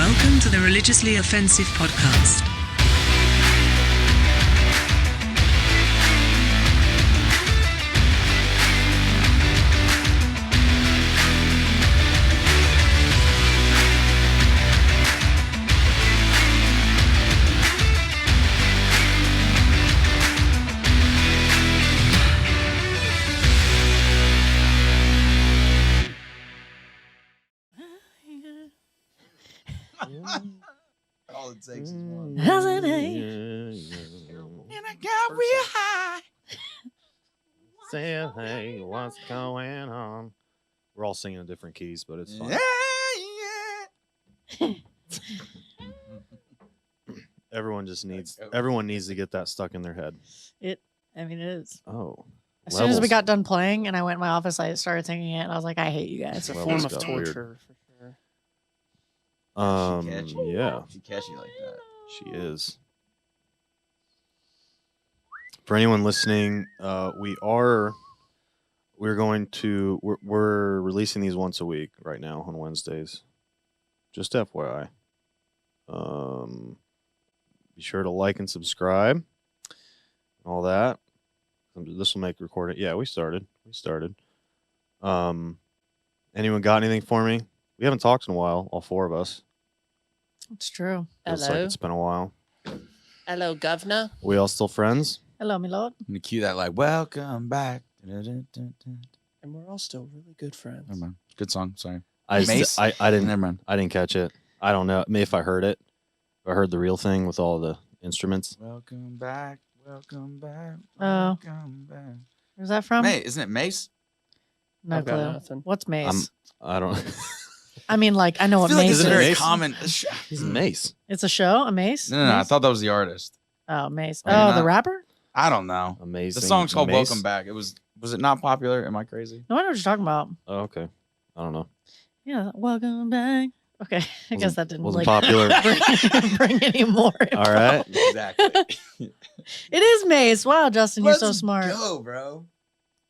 Welcome to the Religiously Offensive Podcast. All it takes is one. And I got real high. Say, hey, what's going on? We're all singing in different keys, but it's fine. Yeah. Everyone needs to get that stuck in their head. It is. Oh. As soon as we got done playing and I went in my office, I started singing it and I was like, I hate you guys. It's a Levels form of got weird. torture for sure. Yeah, She catchy like that. she is. For anyone listening, we're releasing these once a week right now on Wednesdays. Just FYI. Be sure to like and subscribe. All that. This will make recording. Yeah, we started. Anyone got anything for me? We haven't talked in a while, all four of us. It's true. Feels like it's been a while. Hello, governor. We all still friends? Hello, my lord. I'm gonna cue that like "Welcome back." And we're all still really good friends. Never mind. Good song. Sorry. I Mace? didn't. Never mind. I didn't catch it. I don't know. Maybe if I heard it, if I heard the real thing with all the instruments. Welcome back. Welcome back. Oh. Welcome back. Where's that from? Hey, isn't it Mace? No I've got clue. nothing. What's Mace? I don't. I mean, like, I know I what feel like Mace it's a is. very Mace? common. He's Mace. It's a show? A Mace? No. I Mace? thought that was the artist. Oh, Mace. Are you Oh, the not? rapper? I don't know. Amazing. The song's called Mace? "Welcome Back." Was it not popular? Am I crazy? No, I know what you're talking about. Oh, okay. I don't know. Yeah, welcome back. Okay, I guess that didn't Wasn't like popular. bring any more. All right. Exactly. It is Mace. Wow, Justin, you're so smart. Go, bro.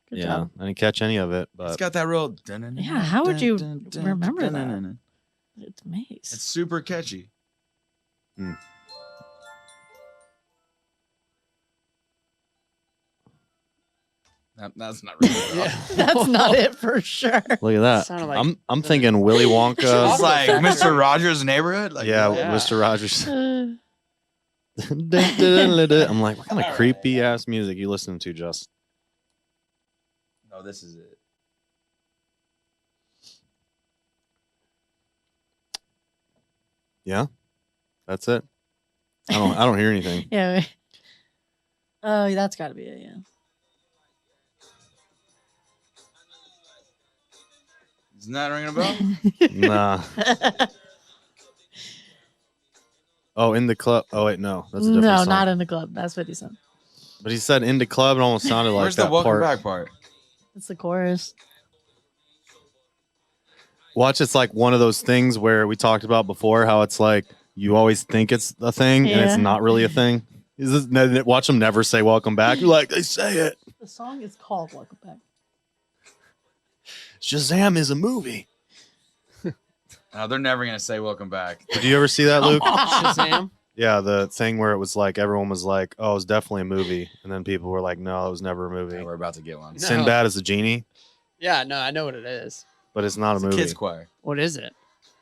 Good Yeah, job. I didn't catch any of it, It's but got that real. Yeah, how would you remember that? It's Mace. It's super catchy. That's not really. Yeah. That's not it for sure. look at that. Sounded like I'm thinking Willy Wonka. It's like Mr. Rogers' Neighborhood. Like, yeah, Yeah. Mr. Rogers. Uh, I'm like, what kind of creepy ass music you listening to, Just? No, this is it. Yeah, that's it. I don't hear anything. yeah. Oh, that's got to be it. Yeah. Isn't that ringing a bell? Nah. Oh, in the club. Oh wait, no, that's a different No, song. not in the club. That's what he said. But he said in the club. It almost sounded like Where's that the welcome part. back part? It's the chorus. Watch, it's like one of those things where we talked about before. How it's like you always think it's a thing and Yeah. it's not really a thing. Watch them never say welcome back. You're like, they say it. The song is called Welcome Back. Shazam is a movie. No, they're never gonna say welcome back. Did you ever see that, Luke? Shazam. Yeah, the thing where it was like everyone was like, "Oh, it's definitely a movie," and then people were like, "No, it was never a movie." Yeah, we're about to get one. No. Sinbad is a genie, Yeah, no, I know what it is. but it's not It's a a movie. kids choir. What is it?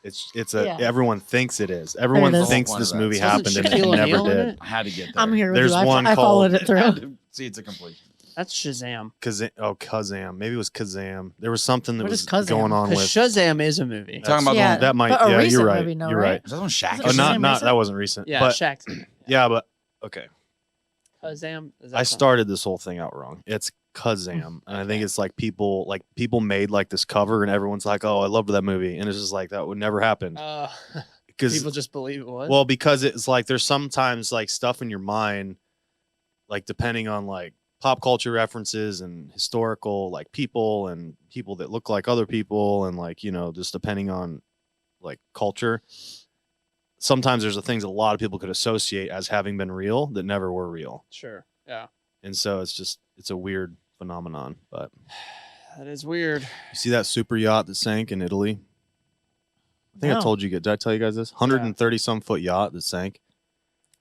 It's a Yeah. everyone thinks it is. Everyone There it is. thinks One this of movie those. happened Wasn't and it Shaquille never O'Neal in did. it? I had to get there. I'm here with There's you. one I followed called- it through. See, it's a completion. That's Shazam. Kazam. Maybe it was Kazam. There was something that What was is Kazam? going on Because with. Shazam is a movie. Talking about Yeah, the That might. but a Yeah, recent you're right. movie, no, You're right? right. Is that one Shaq? Is Oh, it not Shazam that recent? wasn't recent. Yeah, but Shaq's in it. yeah, but okay. Kazam. Is that I something? started this whole thing out wrong. It's Kazam, and I think it's like people made like this cover, and everyone's like, "Oh, I loved that movie," and it's just like that would never happen because People just believe it was. well, because it's like there's sometimes like stuff in your mind, like depending on like pop culture references and historical like people and people that look like other people and like just depending on like culture. Sometimes there's the things that a lot of people could associate as having been real that never were real. sure. Yeah. And so it's a weird phenomenon. But That is weird. you see that super yacht that sank in Italy? I think I No. told you. Did I tell you guys this? 130 some foot yacht that sank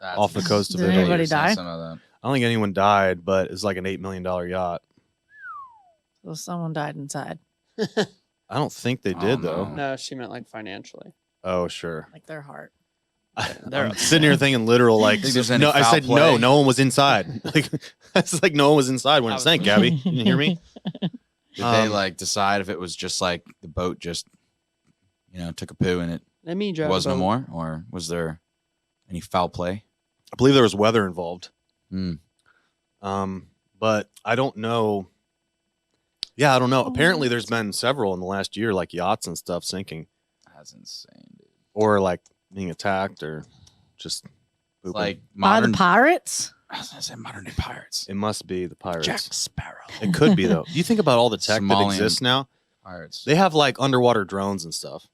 That's off the coast of Did Italy. anybody die? Some of that. I don't think anyone died, but it's like an $8 million yacht. So someone died inside. I don't think they Oh, did no. though. No, she meant like financially. Oh sure. Like their heart. They're I'm sitting here thinking literal like Think there's any no. I foul said play? no one was inside. Like it's like no one was inside when it sank. Gabby, you didn't hear me? Did they Um, like decide if it was just like the boat just, took a poo and it Let me drive. was a no boat. more, or was there any foul play? I believe there was weather involved. Hmm. But I don't know. Yeah, I don't know. Oh, Apparently, there's been several in the last year, like yachts and stuff sinking, That's insane, dude. or like being attacked, or just It's pooping. like By the modern. pirates? I was gonna say modern day pirates. It must be the pirates. Jack Sparrow. It could be though. You think about all the tech that Somalian exists now. Pirates. They have like underwater drones and stuff.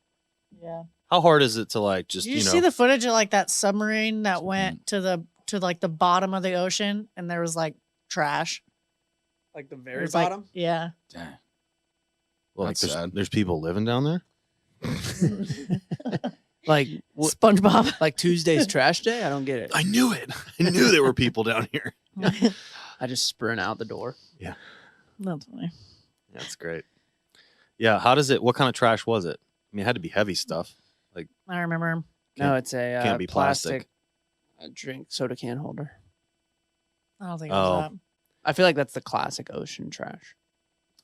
Yeah. How hard is it to like just Did you see the footage of like that submarine that went to the bottom of the ocean and there was like trash? Like the It very was, like- bottom. yeah. Damn. like That's there's, sad. there's people living down there? Like SpongeBob. like Tuesday's trash day. I don't get it. I knew it. I knew there were people down here. I just sprint out the door. That's funny. That's great. Yeah, how does it? What kind of trash was it? I mean, it had to be heavy stuff. I remember. No, Can't- it's a can't be plastic. drink soda can holder. I don't think it was Oh. that. I feel like that's the classic ocean trash.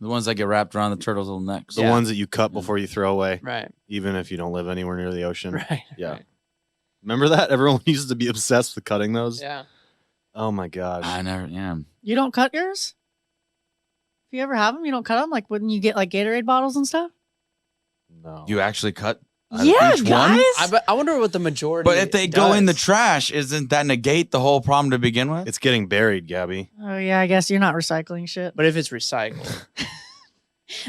The ones that get wrapped around the turtle's little necks. The Yeah. ones that you cut before you throw away, Right. even if you don't live anywhere near the ocean. Right. Yeah. right. Remember that? Everyone used to be obsessed with cutting those. Yeah. Oh my gosh. I never. Yeah. You don't cut yours? If you ever have them, you don't cut them? Like when you get like Gatorade bottles and stuff? No. You actually cut. Yeah, each one? guys. I wonder what the majority. But if they go in the does. trash, isn't that negate the whole problem to begin with? It's getting buried, Gabby. Oh, yeah. I guess you're not recycling shit. But if it's recycled,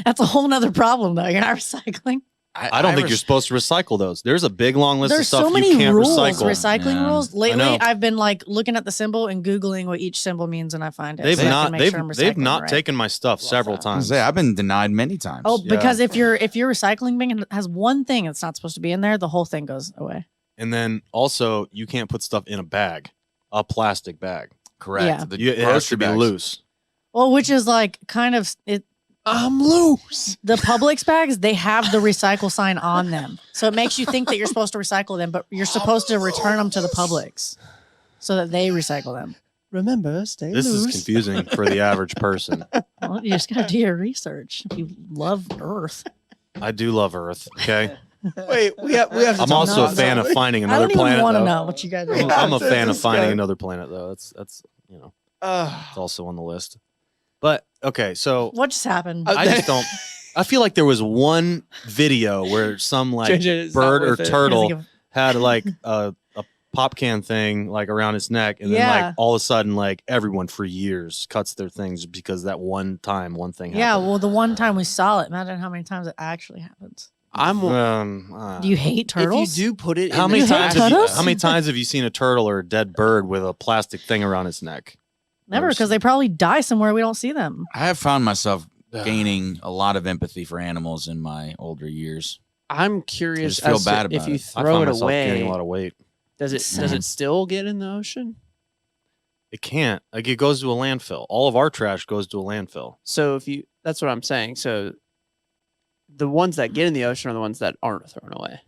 That's a whole nother problem, though. You're not recycling. I don't think you're supposed to recycle those. There's a big long list There's of stuff so many you can't rules, recycle. recycling Yeah. rules. I Lately, know. I've been like looking at the symbol and Googling what each symbol means, and I find it. They've so I can not. make They've sure I'm they've recycling not right. taken my stuff Love several that. times. I've been denied many times. Oh, Yeah. because if your recycling bin has one thing that's not supposed to be in there, the whole thing goes away. And then also, you can't put stuff in a bag, a plastic bag. Correct. Yeah. The It has grocery to be bags. loose. Well, which is like kind of it. I'm loose. The Publix bags, they have the recycle sign on them, so it makes you think that you're supposed to recycle them, but you're supposed to return them to the Publix so that they recycle them. Remember, stay This loose. is confusing for the average person. Well, you just gotta do your research if you love Earth. I do love Earth. Okay. Wait, we have. To I'm talk also a about fan that. of finding I another don't even planet. want to though. know what you guys are. I'm a This fan of is finding good. another planet, though. That's Ugh. it's also on the list. But okay, so What just happened? Uh, I just don't. I feel like there was one video where some like JJ is not bird or with it. turtle had like a pop can thing like around its neck, and then Yeah. like all of a sudden like everyone for years cuts their things because that one thing Yeah, happened. well, the one time we saw it, imagine how many times it actually happens. I'm. Do you hate turtles? If you do put it, how in many the hate times trash, have you, turtles? how many times have you seen a turtle or a dead bird with a plastic thing around its neck? Never, because they probably die somewhere we don't see them. I have found myself gaining a lot of empathy for animals in my older years. I'm curious I just feel as to bad if about you it. I throw find it myself gaining away, a lot of weight. does it still get in the ocean? It can't. Like it goes to a landfill. All of our trash goes to a landfill. So if you, that's what I'm saying. So the ones that get in the ocean are the ones that aren't thrown away.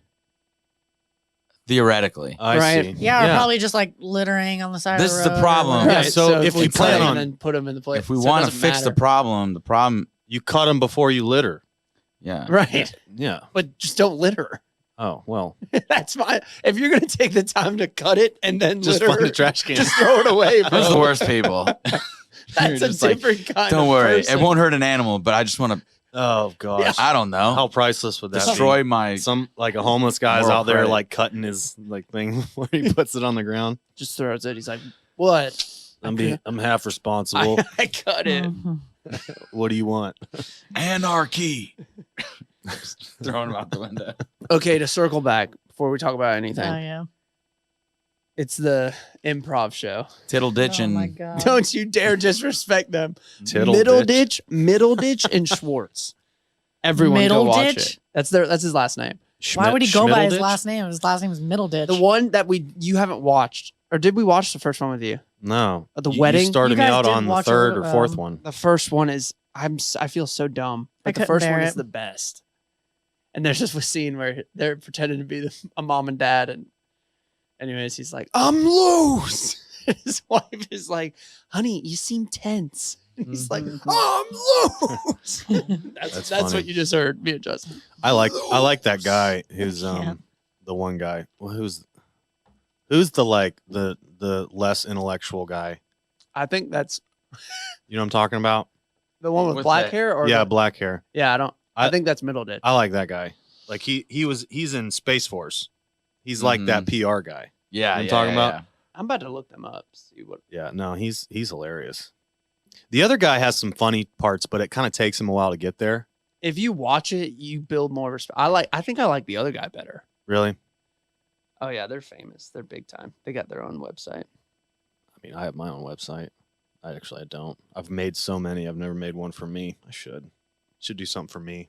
Theoretically. I Right. see. Yeah, or probably just like littering on the side This of is the the road. problem. Yeah, so if we you plan cut them on- and put them in the place, If we so it want to doesn't fix the matter. problem, You cut them before you litter. yeah. right? Yeah. But just don't litter. Oh well. That's fine. If you're gonna take the time to cut it and then Just litter, find a trash can. just throw it away, bro. Those are the worst people. That's You're a just like, different kind. Don't of worry, person. it won't hurt an animal, but I just want to. Oh gosh. I don't know. How priceless would that Destroy be? my. Some like a homeless guy's Moral out there credit. like cutting his like thing where he puts it on the ground. Just throws it. He's like, "What? I'm half responsible. I cut it." Mhm. What do you want? Anarchy. Throwing them out the window. Okay, to circle back before we talk about anything, Oh yeah. it's the improv show. Tittle ditch Oh my and god. Don't you dare disrespect them. Tittle Middle ditch, and Schwartz. Everyone Middle go watch Ditch? it. That's his last name. Why would he go by his Schmiddleditch? last name? His last name is Middleditch. The one that you haven't watched, or did we watch the first one with you? No. The You wedding? started You me guys out did on the watch a third little, or fourth one. The first one is I feel so dumb, I but the couldn't first bear one is it. the best. And there's just a scene where they're pretending to be a mom and dad, and anyways, he's like, "I'm loose." His wife is like, "Honey, you seem tense." And he's like, Mhm. "I'm loose." That's that's funny. what you just heard, me and Justin. I like that guy who's can't. the one guy. Well, who's the like the less intellectual guy? I think that's You know what I'm talking about? the one with What's black that? hair, or Yeah, black hair. yeah. I I- think that's Middleditch. I like that guy. Like he's in Space Force. He's like that PR guy. Yeah, I'm yeah, talking yeah, about? yeah. I'm about to look them up. See what. Yeah, no, he's hilarious. The other guy has some funny parts, but it kind of takes him a while to get there. If you watch it, you build more respect. I think I like the other guy better. Really? Oh yeah, they're famous. They're big time. They got their own website. I mean, I have my own website. I don't. I've made so many. I've never made one for me. I should do something for me.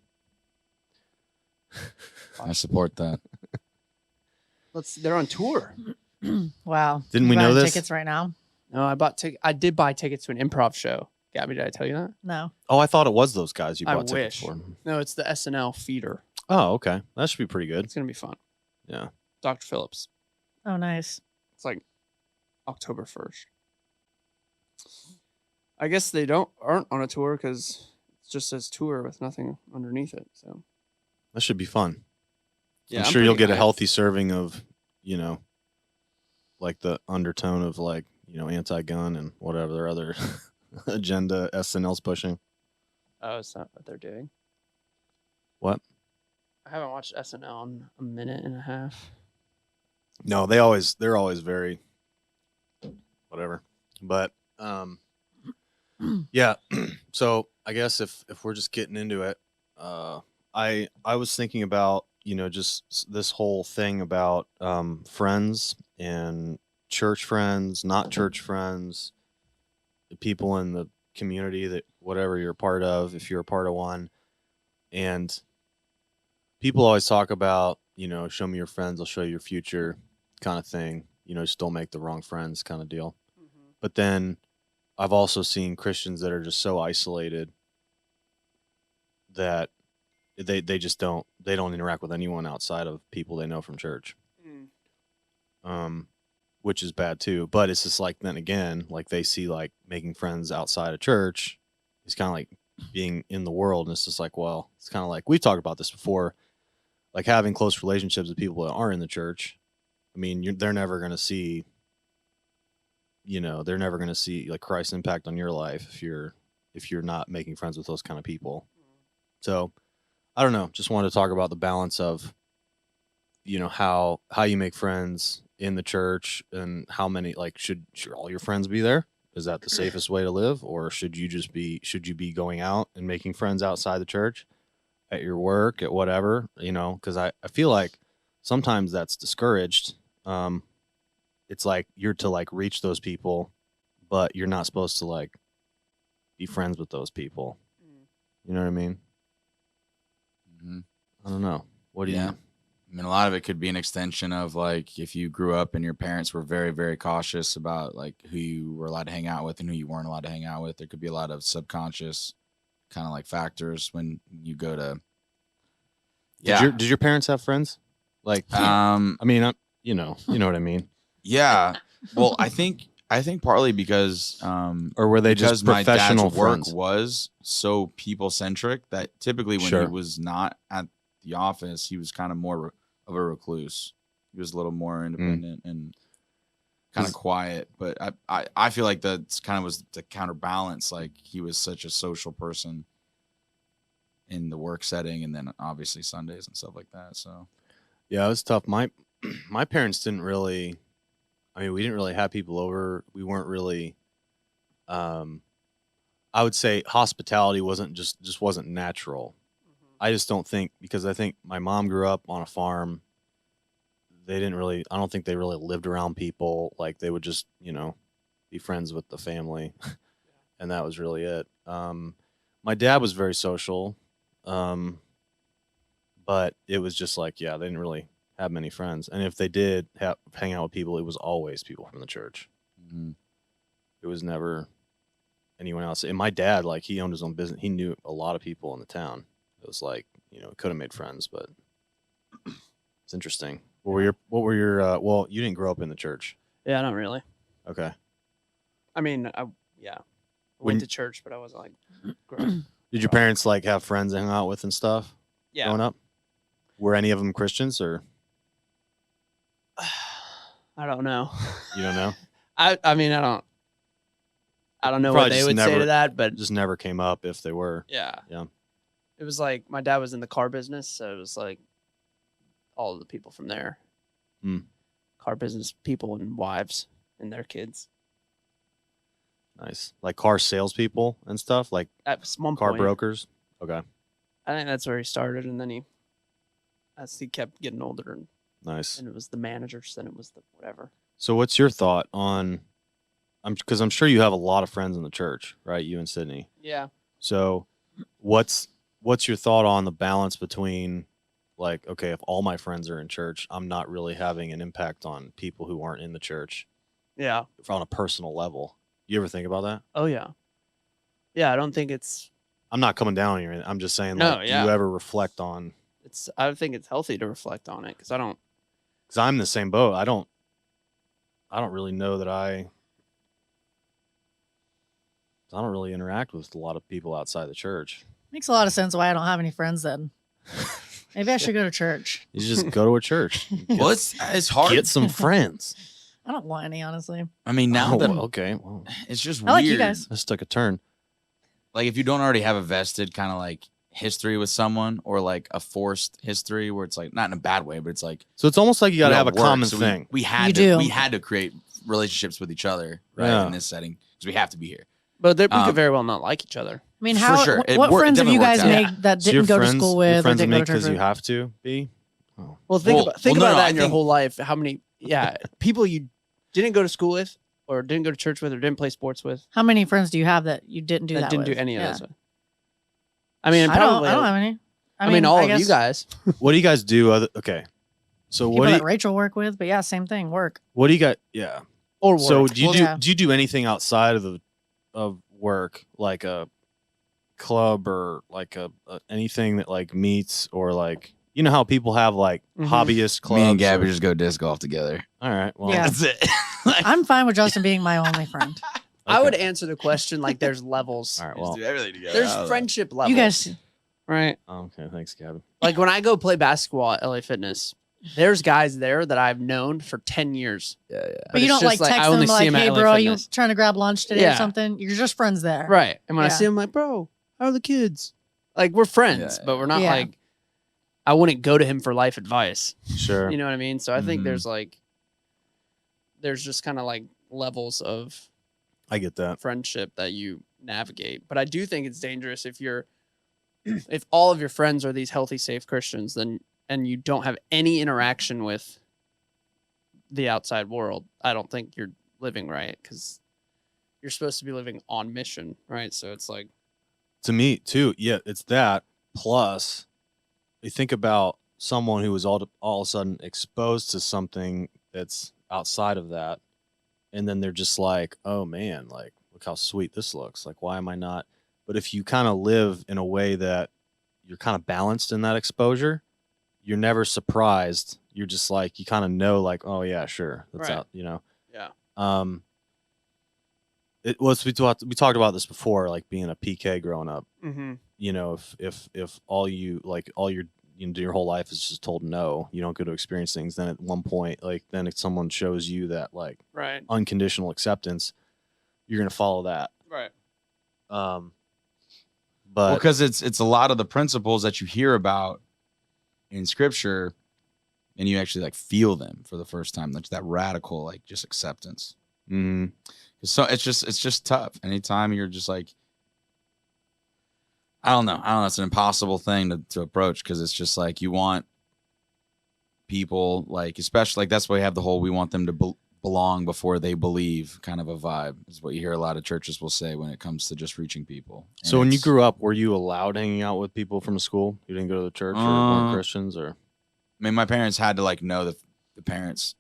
I support that. They're on tour. Wow. Didn't we You know buying this? tickets right now? No, I did buy tickets to an improv show. Gabby, did I tell you that? No. Oh, I thought it was those guys you I bought tickets wish. for. No, it's the SNL feeder. Oh, okay. That should be pretty good. It's gonna be fun. Yeah. Dr. Phillips. Oh, nice. It's like October 1st. I guess they aren't on a tour because it just says tour with nothing underneath it. So That should be fun. yeah, I'm I'm sure you'll pretty get a hyped. healthy serving of, like the undertone of like, anti-gun and whatever other agenda SNL's pushing. Oh, it's not what they're doing. What? I haven't watched SNL in a minute and a half. No, they're always very whatever. But yeah. So I guess if we're just getting into it, I was thinking about, just this whole thing about friends and church friends, not church friends, the people in the community that whatever you're a part of, if you're a part of one. And people always talk about, show me your friends, I'll show you your future kind of thing. Just don't make the wrong friends kind of deal. But then I've also seen Christians that are just so isolated that they don't interact with anyone outside of people they know from church. Which is bad too. But it's just like, then again, like they see like making friends outside of church is kind of like being in the world. And it's just like, well, it's kind of like, we've talked about this before, like having close relationships with people that aren't in the church. I mean, they're never going to see, they're never going to see like Christ's impact on your life if you're not making friends with those kind of people. So I don't know. Just wanted to talk about the balance of, how you make friends in the church and how many, like, should all your friends be there? Is that the safest way to live? Or should you be going out and making friends outside the church at your work, at whatever, cause I feel like sometimes that's discouraged. It's like you're to like reach those people, but you're not supposed to like be friends with those people. You know what I mean? Mm-hmm. I don't know. What do Yeah. you? I mean, a lot of it could be an extension of like if you grew up and your parents were very, very cautious about like who you were allowed to hang out with and who you weren't allowed to hang out with. There could be a lot of subconscious kind of like factors when you go to. Yeah. Did your parents have friends? Like, I mean, you know what I mean. Yeah. Well, I think partly because Or were they because just my professional dad's work friends? was so people centric that typically when Sure. he was not at the office, he was kind of more of a recluse. He was a little more independent and kind of quiet. But I feel like that's kind of was the counterbalance. Like he was such a social person in the work setting, and then obviously Sundays and stuff like that. So Yeah, it was tough. My parents didn't really. I mean, we didn't really have people over. We weren't really. I would say hospitality just wasn't natural. I just don't think, because I think my mom grew up on a farm. They didn't really. I don't think they really lived around people. Like they would just, be friends with the family, and that was really it. My dad was very social, but it was just like, yeah, they didn't really have many friends. And if they did hang out with people, it was always people from the church. Mm-hmm. It was never anyone else. And my dad, like, he owned his own business. He knew a lot of people in the town. It was like, could have made friends, but it's interesting. What were your, well, you didn't grow up in the church. Yeah, not really. Okay. I mean, I went to church, but I wasn't like. Did your parents like have friends to hang out with and stuff Yeah. growing up? Were any of them Christians or? I don't know. You don't know? I mean, I don't know Probably what they just would say never- to that, but It just never came up if they were. yeah. Yeah. It was like my dad was in the car business, so it was like all of the people from there. Hmm. Car business people and wives and their kids. Nice. Like car salespeople and stuff, like At one car point, brokers. Okay. I think that's where he started, and then as he kept getting older, and Nice. it was the managers, then it was the whatever. So what's your thought on, because I'm sure you have a lot of friends in the church, right? You and Sydney. Yeah. So what's your thought on the balance between, like, okay, if all my friends are in church, I'm not really having an impact on people who aren't in the church Yeah. on a personal level. You ever think about that? Oh yeah. Yeah, I don't think it's I'm not coming down on you. I'm just saying, No, like, yeah. do you ever reflect on, I think it's healthy to reflect on it because I don't. because I'm in the same boat. I don't really know that I don't really interact with a lot of people outside the church. Makes a lot of sense why I don't have any friends then. Maybe I should go to church. You just go to a church. Well, it's hard. Get some friends. I don't want any, honestly. I mean, now that okay, well, it's just I weird. like you guys. this took a turn. Like if you don't already have a vested kind of like history with someone, or like a forced history where it's like not in a bad way, but it's like So it's almost like you got to have a work, common so thing. We had You to do. we had to create relationships with each other, right? Yeah. In this setting, because we have to be here. But we Um, could very well not like each other. I mean, For how? sure. It What wor- it friends have you definitely guys works made out. that So didn't go to friends- school your with or friends didn't go to because church you with? have to be. Oh. Well, think Well- about well, no, that I in your think- whole life. How many people you didn't go to school with, or didn't go to church with, or didn't play sports with, How many friends do you have that you didn't do that that didn't with? do any of Yeah. those with? I mean, I don't. probably. I don't have any. I mean, all I of you guess guys. What do you guys do? Okay, so People what do that you, Rachel work with, but yeah, same thing. Work. what do you got? Yeah. Or So work. do you Well, do yeah. do you do anything outside of work, like a club or like a anything that like meets, or like, you know how people have like Mhm. hobbyist clubs? Me and Gabby or- just go disc golf together. All right. Well, Yeah. That's it. I'm fine with Justin being my only friend. I okay. would answer the question like there's levels. All right. Just Well, do everything together. There's I don't know. friendship levels. You guys, right? okay. Thanks, Gabby. Like when I go play basketball at LA Fitness, there's guys there that I've known for 10 years. Yeah, yeah. but you it's don't just like I text them only and be see like, him at "Hey, LA bro, you Fitness. trying to grab lunch today Yeah. or something?" You're just friends there, Right. And when I Yeah. see him, like, bro, how are the kids? Like, we're friends, Yeah, but we're not yeah. like, I wouldn't go to him for life advice. Sure. You know what I mean? So I think Mhm. there's just kind of like levels of I get that. friendship that you navigate. But I do think it's dangerous if all of your friends are these healthy, safe Christians, and you don't have any interaction with the outside world. I don't think you're living right, because you're supposed to be living on mission, right? So it's like, To me too. Yeah, it's that. Plus, you think about someone who was all of a sudden exposed to something that's outside of that, and then they're just like, oh man, like, look how sweet this looks. Like, why am I not? But if you kind of live in a way that you're kind of balanced in that exposure, you're never surprised. You're just like, you kind of know, like, oh yeah, sure, that's Right. out, you know. yeah, It was, we talked about this before, like being a PK growing up. mm-hmm. You know, if all you like all your your whole life is just told no, you don't get to experience things, then at one point, like, then if someone shows you that like right, unconditional acceptance, you're gonna follow that. right, Well, But because it's a lot of the principles that you hear about in scripture, and you actually like feel them for the first time. That's that radical, like, just acceptance. mm, So it's just tough. Anytime you're just like, I don't know. It's an impossible thing to approach, because it's just like you want people, like, especially like that's why we have the whole, we want them to belong before they believe kind of a vibe is what you hear a lot of churches will say when it comes to just reaching people. And So when you it's- grew up, were you allowed hanging out with people from school? You didn't go to the church or weren't Christians, or? I mean, my parents had to like know the parents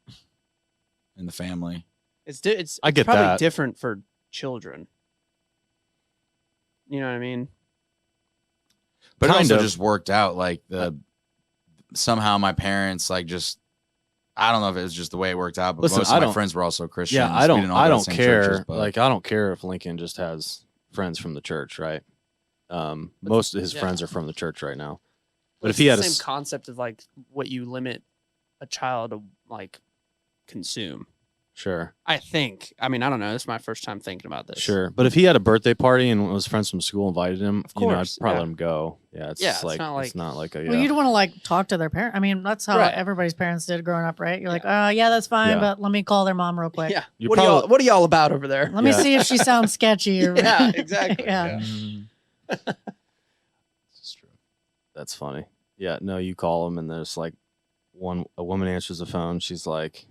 in the family. It's I get probably that. different for children. You know what I mean? But it Kind also of. just worked out. Like somehow my parents like just I don't know if it was just the way it worked out, but Listen, most I of my don't- friends were also Christians. Yeah, I We don't. didn't all I go to the don't same care. churches, but Like I don't care if Lincoln just has friends from the church, right? Most of his yeah. friends are from the church right now. But Well, if it's he the had a same concept of like what you limit a child to like consume. sure, I think. I mean, I don't know. This is my first time thinking about this. sure. But if he had a birthday party and his friends from school invited him, Of you know, I'd course, probably yeah. let him go. Yeah, it's Yeah, just it's like not it's not like a Well, you'd want to like talk to their parent. I mean, that's how Right. everybody's parents did growing up, right? You're like, yeah, that's fine, Yeah. but let me call their mom real quick. Yeah. You're What are y'all about over there? Let me Yeah. see if she sounds sketchy. Or, Yeah, exactly. yeah. It's true. That's funny. Yeah, no, you call them and there's like a woman answers the phone. She's like,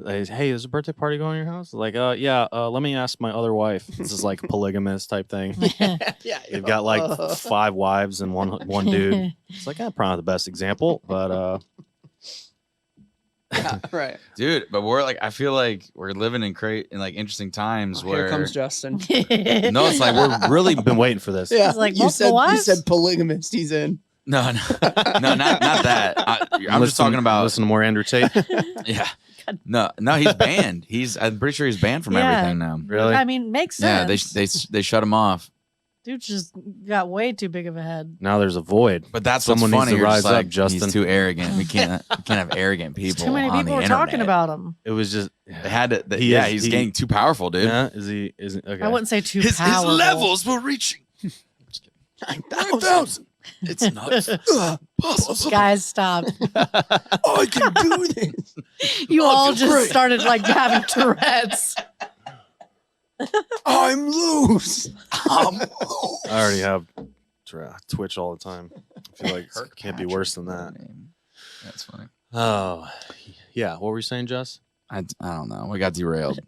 "Hey, is a birthday party going to your house?" Like, yeah. Let me ask my other wife. This is like polygamous type thing. Yeah. They've got like 5 wives and one dude. It's like, probably not the best example, but Yeah, right. Dude, but we're like I feel like we're living in like interesting times Oh, where here comes Justin. no, it's like we're really I've been waiting for this. Yeah, It's like you multiple said wives? polygamist. He's in. no, not that. I'm just talking about listen to more Andrew Tate. yeah. No, he's banned. I'm pretty sure he's banned from Yeah. everything now. Really? I mean, makes Yeah, sense. they shut him off. Dude just got way too big of a head. Now there's a void. But that's Someone what's needs funny. to You're just rise up, like, Justin. He's too arrogant. We can't have arrogant people. Too many on people the are talking internet. about him. It was just They had to. He is- he's he- getting too powerful, dude. Yeah, is he? Isn't okay? I wouldn't say too powerful. were reaching. 9,000. It's nuts. Possible. Guys, stop. I can do this. You all feel just great. started like having Tourette's. I'm loose. I already have Twitch all the time. I feel like it can't be worse than that. That's funny. Oh, yeah. What were you saying, Jess? I don't know. We got derailed.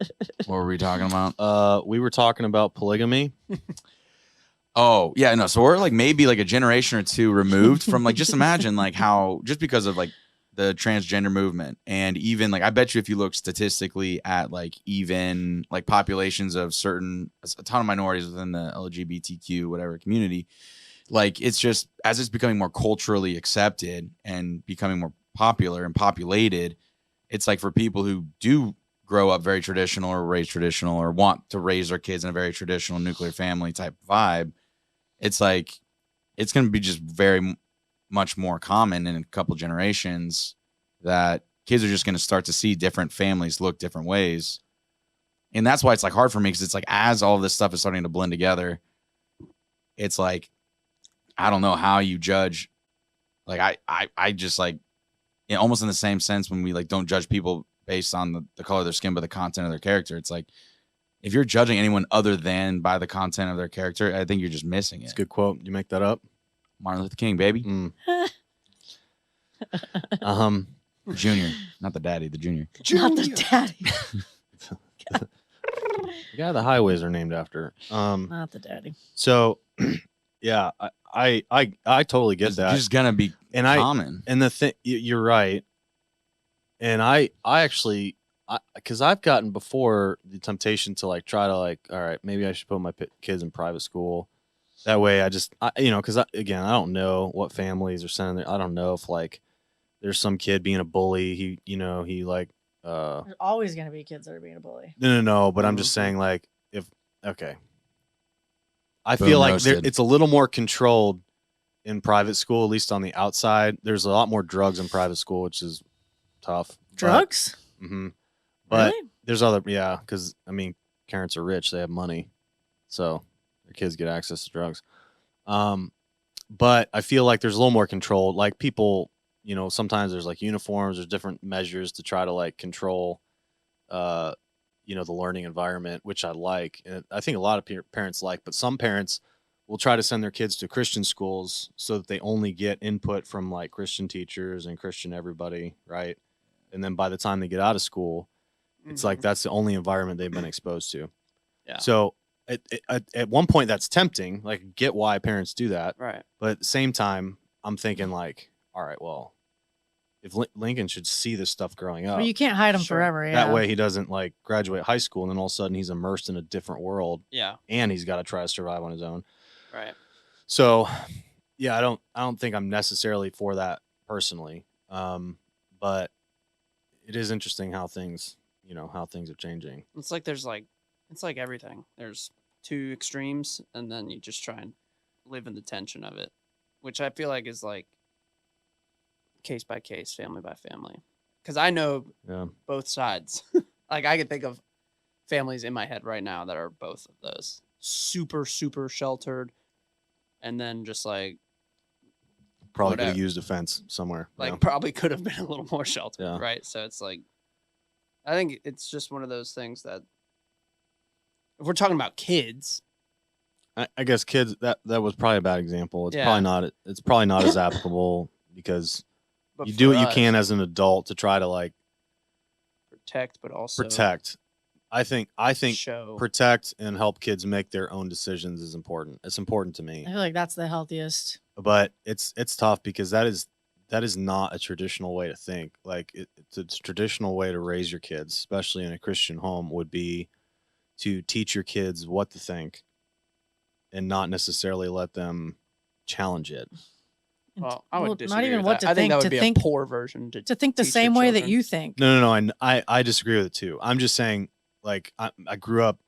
What were we talking about? We were talking about polygamy. Oh, yeah, no. So we're like maybe like a generation or two removed from like just imagine like how just because of like the transgender movement and even like I bet you if you look statistically at like even like populations of a ton of minorities within the LGBTQ whatever community, like it's just as it's becoming more culturally accepted and becoming more popular and populated, it's like for people who do grow up very traditional or raised traditional or want to raise their kids in a very traditional nuclear family type vibe, it's like it's going to be just very much more common in a couple generations that kids are just going to start to see different families look different ways. And that's why it's like hard for me because it's like as all this stuff is starting to blend together, it's like I don't know how you judge. Like I just like almost in the same sense when we like don't judge people based on the color of their skin but the content of their character. It's like if you're judging anyone other than by the content of their character, I think you're just missing It's it. a good quote. You make that up? Martin Luther King, baby. Mm. Junior, not the daddy, the junior. Not the daddy. The guy the highways are named after. Not the daddy. So, yeah, I totally get It's that. just gonna be And common. And the thing, you're right. And I actually, because I've gotten before the temptation to like try to like, all right, maybe I should put my kids in private school. That way, because again, I don't know what families are sending there. I don't know if like there's some kid being a bully. He like. There's always going to be kids that are being a bully. No. But I'm just saying, like, okay. I Boom, feel like roasted. it's a little more controlled in private school, at least on the outside. There's a lot more drugs in private school, which is tough. Drugs? But Really? there's other, because I mean, parents are rich, they have money, so their kids get access to drugs. But I feel like there's a little more control. Like people, sometimes there's like uniforms, there's different measures to try to like control, the learning environment, which I like, and I think a lot of parents like. But some parents will try to send their kids to Christian schools so that they only get input from like Christian teachers and Christian everybody, right? And then by the time they get out of school, It's like that's the only environment they've been exposed to. Yeah. So at one point that's tempting. Like, get why parents do that. Right. But at the same time, I'm thinking like, all right, well, if Lincoln should see this stuff growing up, Well, you can't hide them Sure. forever. Yeah. that way he doesn't like graduate high school and then all of a sudden he's immersed in a different world Yeah. and he's got to try to survive on his own. Right. So, yeah, I don't think I'm necessarily for that personally. But it is interesting how things are changing. It's like it's like everything. There's two extremes, and then you just try and live in the tension of it, which I feel like is like case by case, family by family. Because I know Yeah. both sides. Like I can think of families in my head right now that are both of those super, super sheltered, and then just like Probably could have whatever. used a fence somewhere. probably could have been a little more sheltered, Yeah. right? So it's like, I think it's just one of those things that if we're talking about kids, I guess kids that was probably a bad example. It's Yeah. probably not as applicable because but you do for what you us, can as an adult to try to like protect, but also protect. I think show. protect and help kids make their own decisions is important. It's important to me. I feel like that's the healthiest. But it's tough because that is not a traditional way to think. Like it's a traditional way to raise your kids, especially in a Christian home, would be to teach your kids what to think and not necessarily let them challenge it. Well, I would disagree not even with what that. to I think think. that To would be think a poor version to think the teach your same way that children. you think. No. I disagree with it too. I'm just saying, like, I grew up,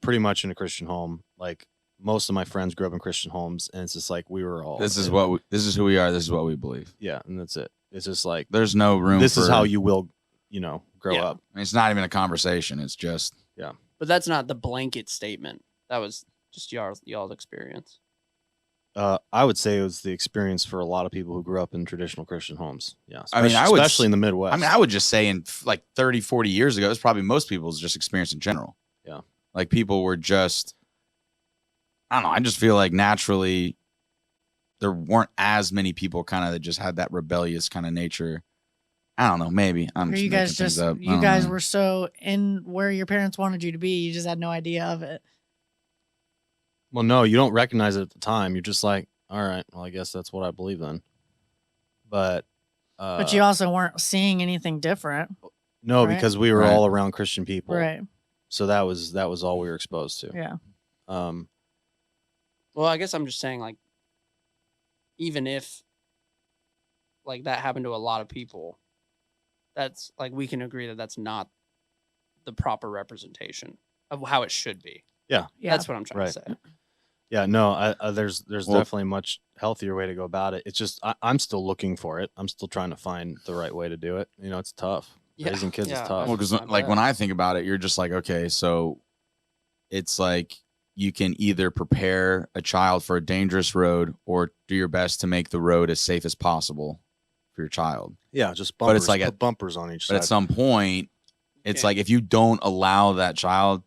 pretty much in a Christian home. Like most of my friends grew up in Christian homes, and it's just like we were all. This is who we are. This is what we believe. Yeah, and that's it. It's just like There's no room. this for, is how you will, grow Yeah. up. I mean, it's not even a conversation. It's just But that's not the blanket statement. That was just y'all's experience. I would say it was the experience for a lot of people who grew up in traditional Christian homes. Yeah, I mean, I would especially in the Midwest. I mean, I would just say in like 30, 40 years ago, it's probably most people's just experience in general. Yeah. Like people were just, I don't know. I just feel like naturally there weren't as many people kind of that just had that rebellious kind of nature. I don't know. Maybe I'm Or just you guys making things just up. I you don't guys know. were so in where your parents wanted you to be, you just had no idea of it. Well, no, you don't recognize it at the time. You're just like, all right, well, I guess that's what I believe then. But But you also weren't seeing anything different. no, right? because we were Right. all around Christian people, Right. so that was all we were exposed to. Yeah. Well, I guess I'm just saying, like, even if like that happened to a lot of people, that's like we can agree that that's not the proper representation of how it should be. Yeah. That's what I'm trying Right. to say. Yeah, no, there's Well- definitely a much healthier way to go about it. It's just I'm still looking for it. I'm still trying to find the right way to do it. It's tough. Yeah, Raising kids yeah, is tough. Well, because I like bet. when I think about it, you're just like, okay, so it's like you can either prepare a child for a dangerous road or do your best to make the road as safe as possible for your child. Yeah, just But bumpers. it's like put bumpers on each But side. at some point, it's Yeah. like if you don't allow that child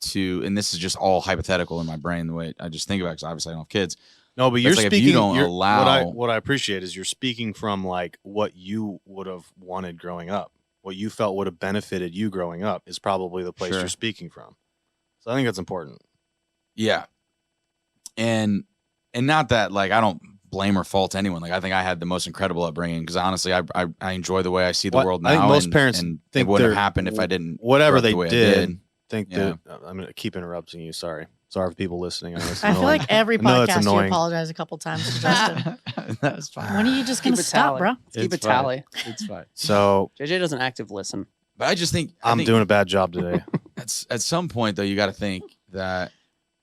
to, and this is just all hypothetical in my brain, the way I just think about it, because obviously I don't have kids. No, but It's you're like if you speaking. don't you're- allow- what I appreciate is you're speaking from like what you would have wanted growing up. What you felt would have benefited you growing up is probably the place Sure. you're speaking from. So I think that's important. Yeah. And not that like I don't blame or fault anyone. Like I think I had the most incredible upbringing because honestly, I enjoy the way I see the Well, world now. I think most and- parents and think it wouldn't have they're- happened if I didn't. Whatever grow up they the way I did, think Yeah. that I'm gonna keep interrupting you. Sorry for people listening. I know it's I feel annoying. like every I know it's podcast you annoying. apologize a couple times to Justin. that was fine. When are you just gonna Keep a stop, tally. bro? Keep a It's fine. tally. It's fine. So JJ doesn't active listen. But I just think I'm doing a bad job today. at some point though, you got to think that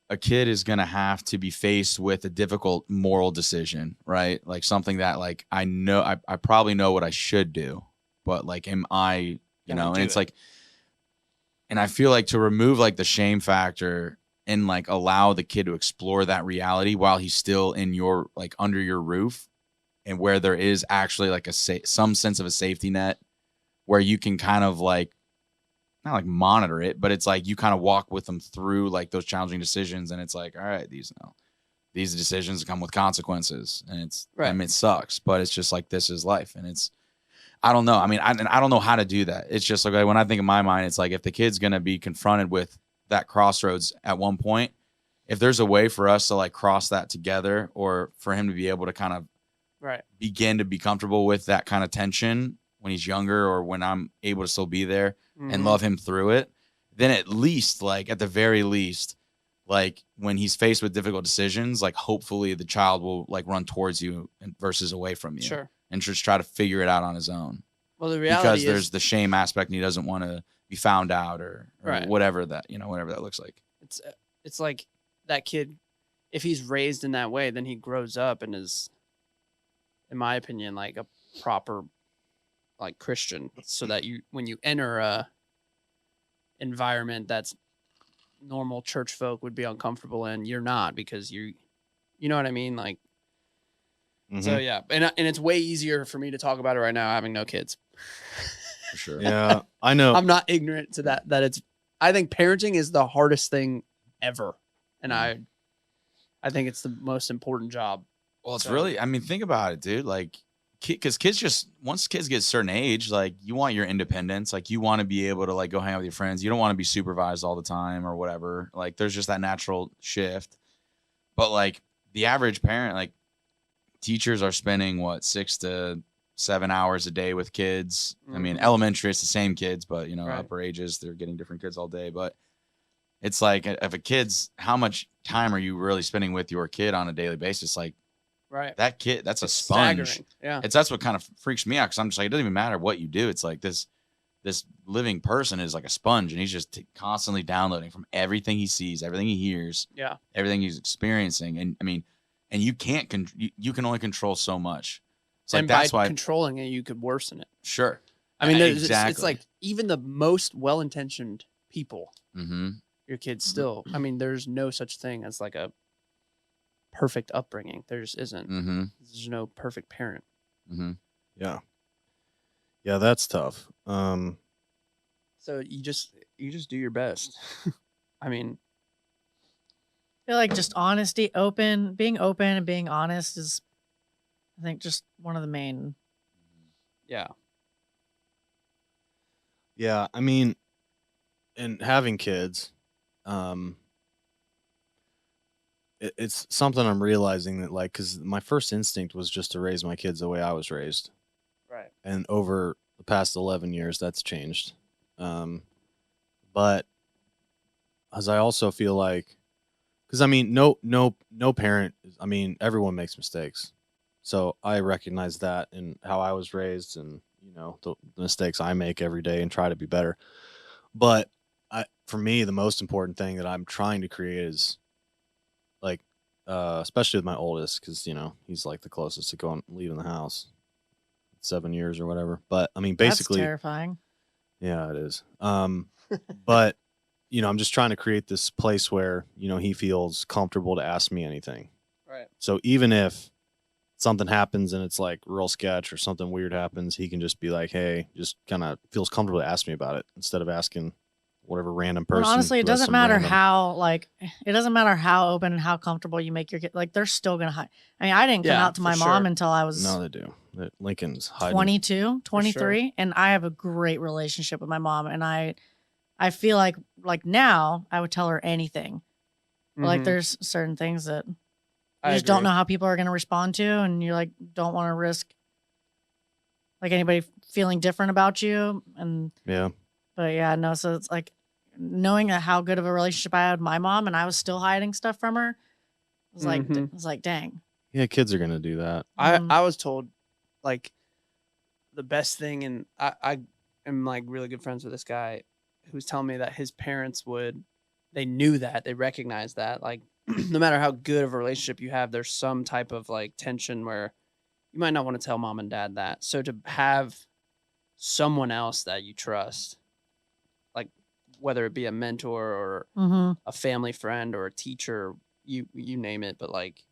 a kid is going to have to be faced with a difficult moral decision, right? Like something that like I know I probably know what I should do, but like am I, Gonna and do it's it. like, and I feel like to remove like the shame factor and like allow the kid to explore that reality while he's still in your like under your roof and where there is actually like some sense of a safety net where you can kind of like not like monitor it, but it's like you kind of walk with them through like those challenging decisions, and it's like, all right, these decisions come with consequences, and it's Right. I mean, it sucks, but it's just like this is life, and it's I don't know. I mean, I don't know how to do that. It's just like when I think in my mind, it's like if the kid's going to be confronted with that crossroads at one point, if there's a way for us to like cross that together or for him to be able to kind of Right. begin to be comfortable with that kind of tension when he's younger or when I'm able to still be there and Mhm. love him through it, then at least, like at the very least, like when he's faced with difficult decisions, like hopefully the child will like run towards you versus away from you Sure. and just try to figure it out on his own. Well, the Because reality there's is the shame aspect and he doesn't want to be found out or Right. whatever that, whatever that looks like. it's like that kid, if he's raised in that way, then he grows up and is, in my opinion, like a proper like Christian, so that you when you enter a environment that's normal church folk would be uncomfortable in, you're not, because you know what I mean, like. So Mhm. yeah, and it's way easier for me to talk about it right now having no kids. For sure. Yeah, I know. I'm not ignorant to that it's, I think parenting is the hardest thing ever, and I think it's the most important job. Well, it's So- really, I mean, think about it, dude. Like, because kids just, once kids get a certain age, like, you want your independence. Like, you want to be able to, like, go hang out with your friends. You don't want to be supervised all the time or whatever. Like, there's just that natural shift. But, like, the average parent, like, teachers are spending, what, 6 to 7 hours a day with kids. I mean, Mhm. elementary, it's the same kids, but, Right. upper ages, they're getting different kids all day. But it's like, if a kid's, how much time are you really spending with your kid on a daily basis? Like, Right. that kid, that's It's a sponge. staggering. Yeah. That's what kind of freaks me out because I'm just like, it doesn't even matter what you do. It's like this living person is like a sponge, and he's just constantly downloading from everything he sees, everything he hears, Yeah. everything he's experiencing. And I mean, and you can't you can only control so much. So like And that's by why controlling it, you could worsen it. sure. I mean, exactly. it's like even the most well-intentioned people, Mm-hmm. your kids still. I mean, there's no such thing as like a perfect upbringing. There just isn't. Mm-hmm. There's no perfect parent. Mm-hmm. Yeah. Yeah, that's tough. So you just do your best. I mean, I feel like just being open and being honest is, I think, just one of the main. yeah. Yeah, I mean, and having kids, it's something I'm realizing that, like, because my first instinct was just to raise my kids the way I was raised, Right. and over the past 11 years, that's changed. But as I also feel like, because I mean, no parent. I mean, everyone makes mistakes, so I recognize that in how I was raised, and the mistakes I make every day, and try to be better. But for me, the most important thing that I'm trying to create is, like, especially with my oldest, because he's like the closest to going leaving the house, 7 years or whatever. But I mean, basically, That's terrifying. yeah, it is. But I'm just trying to create this place where he feels comfortable to ask me anything. Right. So even if something happens and it's like real sketch or something weird happens, he can just be like, hey, just kind of feels comfortable to ask me about it instead of asking whatever random person. Well, honestly, it who has doesn't some matter random- how open and how comfortable you make your kid. Like, they're still gonna hide. I mean, I didn't come Yeah, out to my for mom sure. until I was No, they do. Lincoln's hiding. 22, 23, and I have a great relationship with my mom, and I feel like now I would tell her anything. But, like, Mhm. there's certain things that you I just don't agree. know how people are going to respond to, and you like don't want to risk like anybody feeling different about you. And Yeah. but yeah, no. So it's like knowing how good of a relationship I had with my mom, and I was still hiding stuff from her. It was like Mhm. it was like, dang. Yeah, kids are gonna do that. Mhm. I was told, like, the best thing, and I am like really good friends with this guy who was telling me that his parents they knew that, they recognized that, like, no matter how good of a relationship you have, there's some type of like tension where you might not want to tell mom and dad that. So to have someone else that you trust, like whether it be a mentor or Mhm. a family friend or a teacher, you name it, but like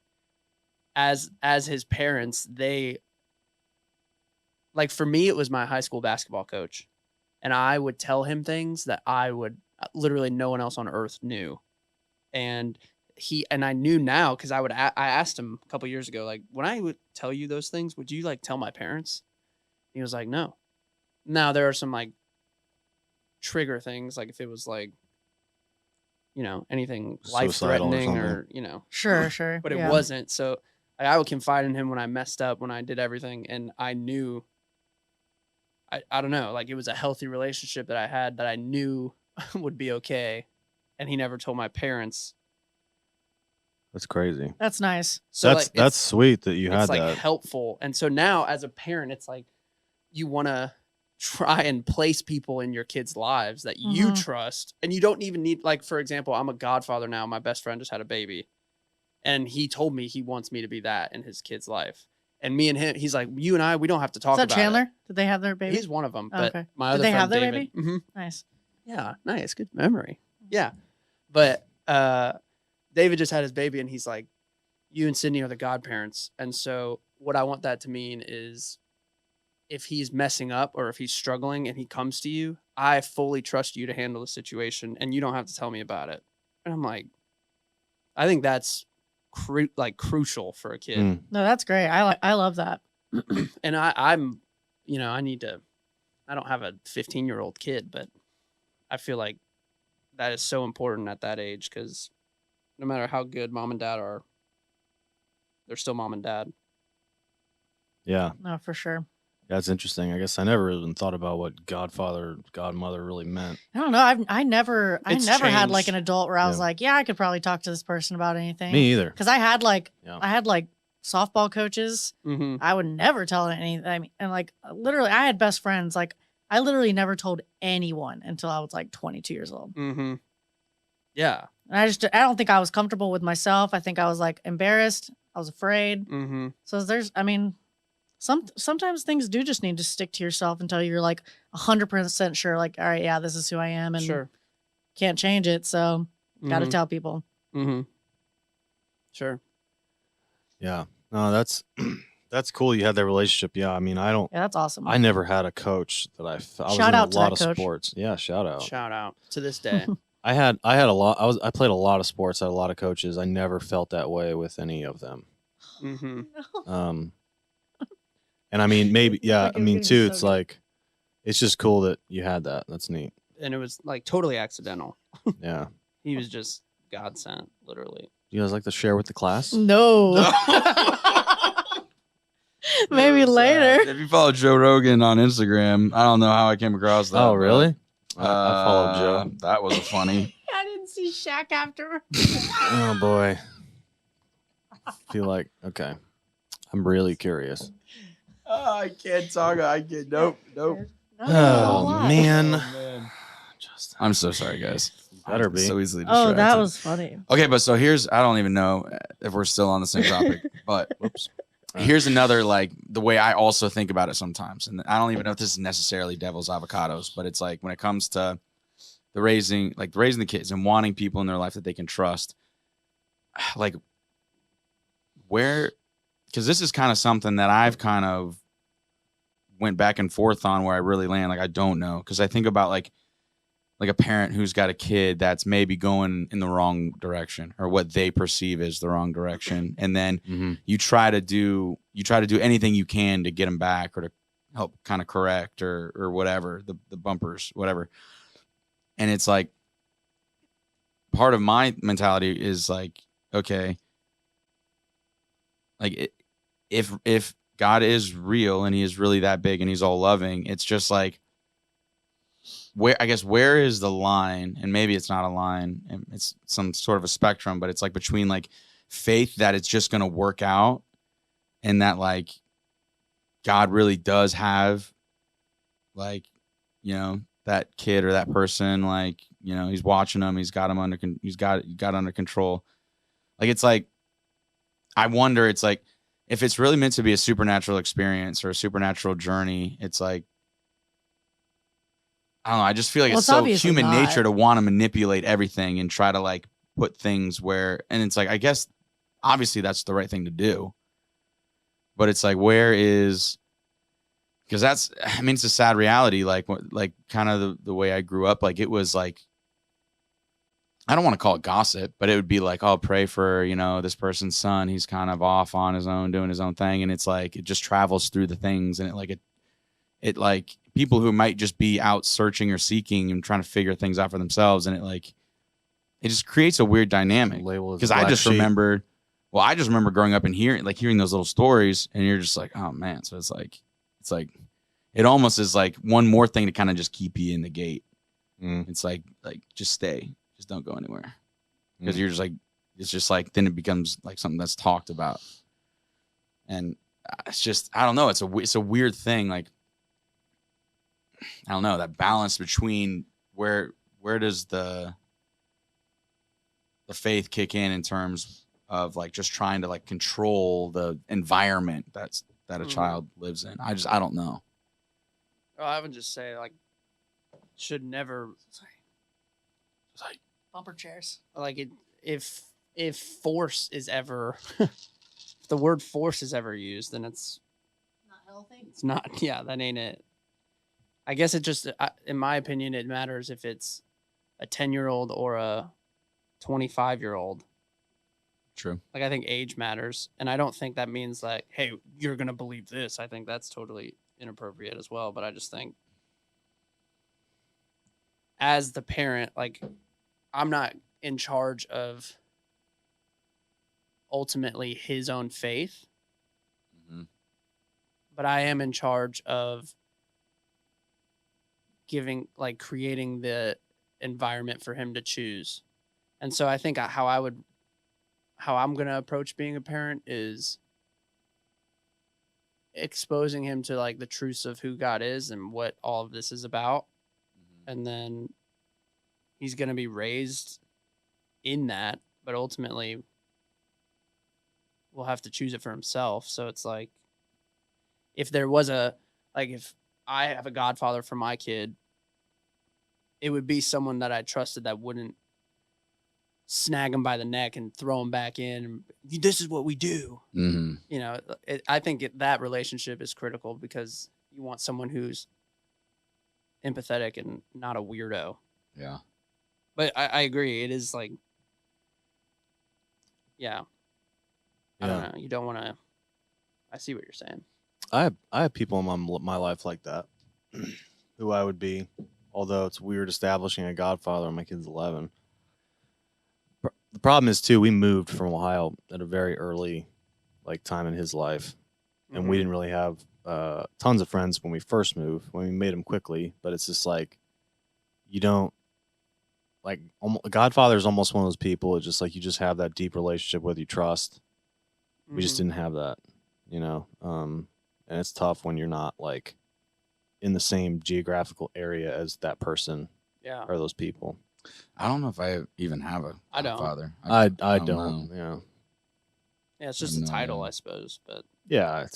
as his parents, they, like, for me it was my high school basketball coach, and I would tell him things that I would literally no one else on earth knew. And I knew now, because I asked him a couple years ago, like, when I would tell you those things, would you like tell my parents? He was like, no. Now there are some like trigger things, like if it was like, anything life Suicidal or threatening something. or. Sure. But it yeah. wasn't. So I would confide in him when I messed up, when I did everything, and I knew. I don't know, like it was a healthy relationship that I had that I knew would be okay, and he never told my parents. That's crazy. That's nice. So That's sweet that you had it's like that. helpful, and so now as a parent, it's like you want to try and place people in your kids' lives that you trust, and you don't even need, like, for example, I'm a godfather now. My best friend just had a baby, and he told me he wants me to be that in his kid's life. And me and him, he's like, you and I, we don't have to talk Is that about Chandler? it. Did they have their baby? He's one of them, Oh, but okay. my Did other they friend have their David, baby? Nice. yeah, nice, good memory. Yeah, but David just had his baby, and he's like, you and Sydney are the godparents, and so what I want that to mean is, if he's messing up or if he's struggling and he comes to you, I fully trust you to handle the situation, and you don't have to tell me about it. And I'm like, I think that's crucial for a kid. Mm. No, that's great. I love that. And I'm, I don't have a 15-year-old kid, but I feel like that is so important at that age, because no matter how good mom and dad are, they're still mom and dad. Yeah. No, for sure. That's interesting. I guess I never even thought about what godfather, godmother really meant. I don't know. I never It's had like changed. an adult where I was Yeah. like, yeah, I could probably talk to this person about anything. Me either. Because I had like Yeah. softball coaches. Mm-hmm. I would never tell anything. I mean, and like literally, I had best friends. Like I literally never told anyone until I was like 22 years old. Mm-hmm. Yeah. And I don't think I was comfortable with myself. I think I was like embarrassed. I was afraid. Mm-hmm. So sometimes things do just need to stick to yourself until you're like 100% sure. Like, all right, yeah, this is who I am, and Sure. can't change it. So got to Mhm. tell people. Mm-hmm. Sure. Yeah. No, that's that's cool. You had that relationship. Yeah. I mean, Yeah, that's awesome. I never had a coach that I was Shout in out a to lot that of coach. sports. Yeah. Shout out. Shout out to this day. I had a lot. I played a lot of sports. I had a lot of coaches. I never felt that way with any of them. Mm-hmm. And I mean, maybe, yeah. Like, I it's mean, gonna be too. so It's good. like, it's just cool that you had that. That's neat. And it was like totally accidental. Yeah. He was just God sent, literally. You guys like to share with the class? No. Maybe later. If you follow Joe Rogan on Instagram, I don't know how I came across that. Oh, but, really? I followed Joe. That was funny. I didn't see Shaq after. Oh boy. Feel like okay. I'm really curious. Oh, I can't talk. I can't. Nope. Oh man. man. I'm so sorry, guys. Better I'm be. so easily Oh, distracted. that was funny. Okay, but so here's, I don't even know if we're still on the same topic, but Whoops. here's another, like, the way I also think about it sometimes. And I don't even know if this is necessarily devil's avocados, but it's like when it comes to raising the kids and wanting people in their life that they can trust, like because this is kind of something that I've kind of went back and forth on where I really land. Like, I don't know. Because I think about like a parent who's got a kid that's maybe going in the wrong direction or what they perceive as the wrong direction. And then Mm-hmm. you try to do anything you can to get them back or to help kind of correct or whatever, the bumpers, whatever. And it's like, part of my mentality is like, okay, like if God is real and he is really that big and he's all loving, it's just like, where is the line? And maybe it's not a line and it's some sort of a spectrum, but it's like between like faith that it's just going to work out and that like God really does have like, that kid or that person, like, he's watching them, he's got them under control. Like, it's like, I wonder, it's like, if it's really meant to be a supernatural experience or a supernatural journey, it's like, I don't know. I just feel like Well, it's it's so obviously human not. nature to want to manipulate everything and try to like put things where, and it's like, I guess obviously that's the right thing to do, but it's like, because it's a sad reality. Like kind of the way I grew up, like it was like, I don't want to call it gossip, but it would be like, oh, pray for, this person's son. He's kind of off on his own, doing his own thing. And it's like, it just travels through the things and it like people who might just be out searching or seeking and trying to figure things out for themselves, and it just creates a weird dynamic. Label as a Because I black just sheep. remembered, I just remember growing up and hearing those little stories, and you're just like, oh man. So it's like it almost is like one more thing to kind of just keep you in the gate. It's like just stay, just don't go anywhere, because you're just like, it's just like then it becomes like something that's talked about, and it's just, I don't know, it's a weird thing. Like, I don't know, that balance between where does the faith kick in terms of like just trying to like control the environment that a child lives in. I don't know. Well, I would just say like should never Bumper chairs. like it if force is ever if the word force is ever used, then it's Not healthy. it's not. Yeah, that ain't it. I guess it just, in my opinion, it matters if it's a 10-year-old or a 25-year-old. True. Like, I think age matters, and I don't think that means like, hey, you're gonna believe this. I think that's totally inappropriate as well. But I just think, as the parent, like, I'm not in charge of ultimately his own faith, but I am in charge of creating the environment for him to choose. And so I think how I'm going to approach being a parent is exposing him to like the truths of who God is and what all of this is about. And then he's going to be raised in that, but ultimately will have to choose it for himself. So it's like, if I have a godfather for my kid, it would be someone that I trusted that wouldn't snag him by the neck and throw him back in. This is what we do. Mm-hmm. You know, I think that relationship is critical because you want someone who's empathetic and not a weirdo. Yeah. But I agree. It is like, yeah. I don't know. You don't want to. I see what you're saying. I have people in my life like that who I would be, although it's weird establishing a godfather when my kid's 11. The problem is too, we moved from Ohio at a very early time in his life, and we didn't really have tons of friends when we first moved. When we made them quickly, but it's just like, you don't like, a godfather is almost one of those people. It's just like you just have that deep relationship with you trust. We just didn't have that, and it's tough when you're not like in the same geographical area as that person or those people. I don't know if I even have a I don't. father. I don't don't. know. Yeah, it's just a title, I suppose. But Yeah,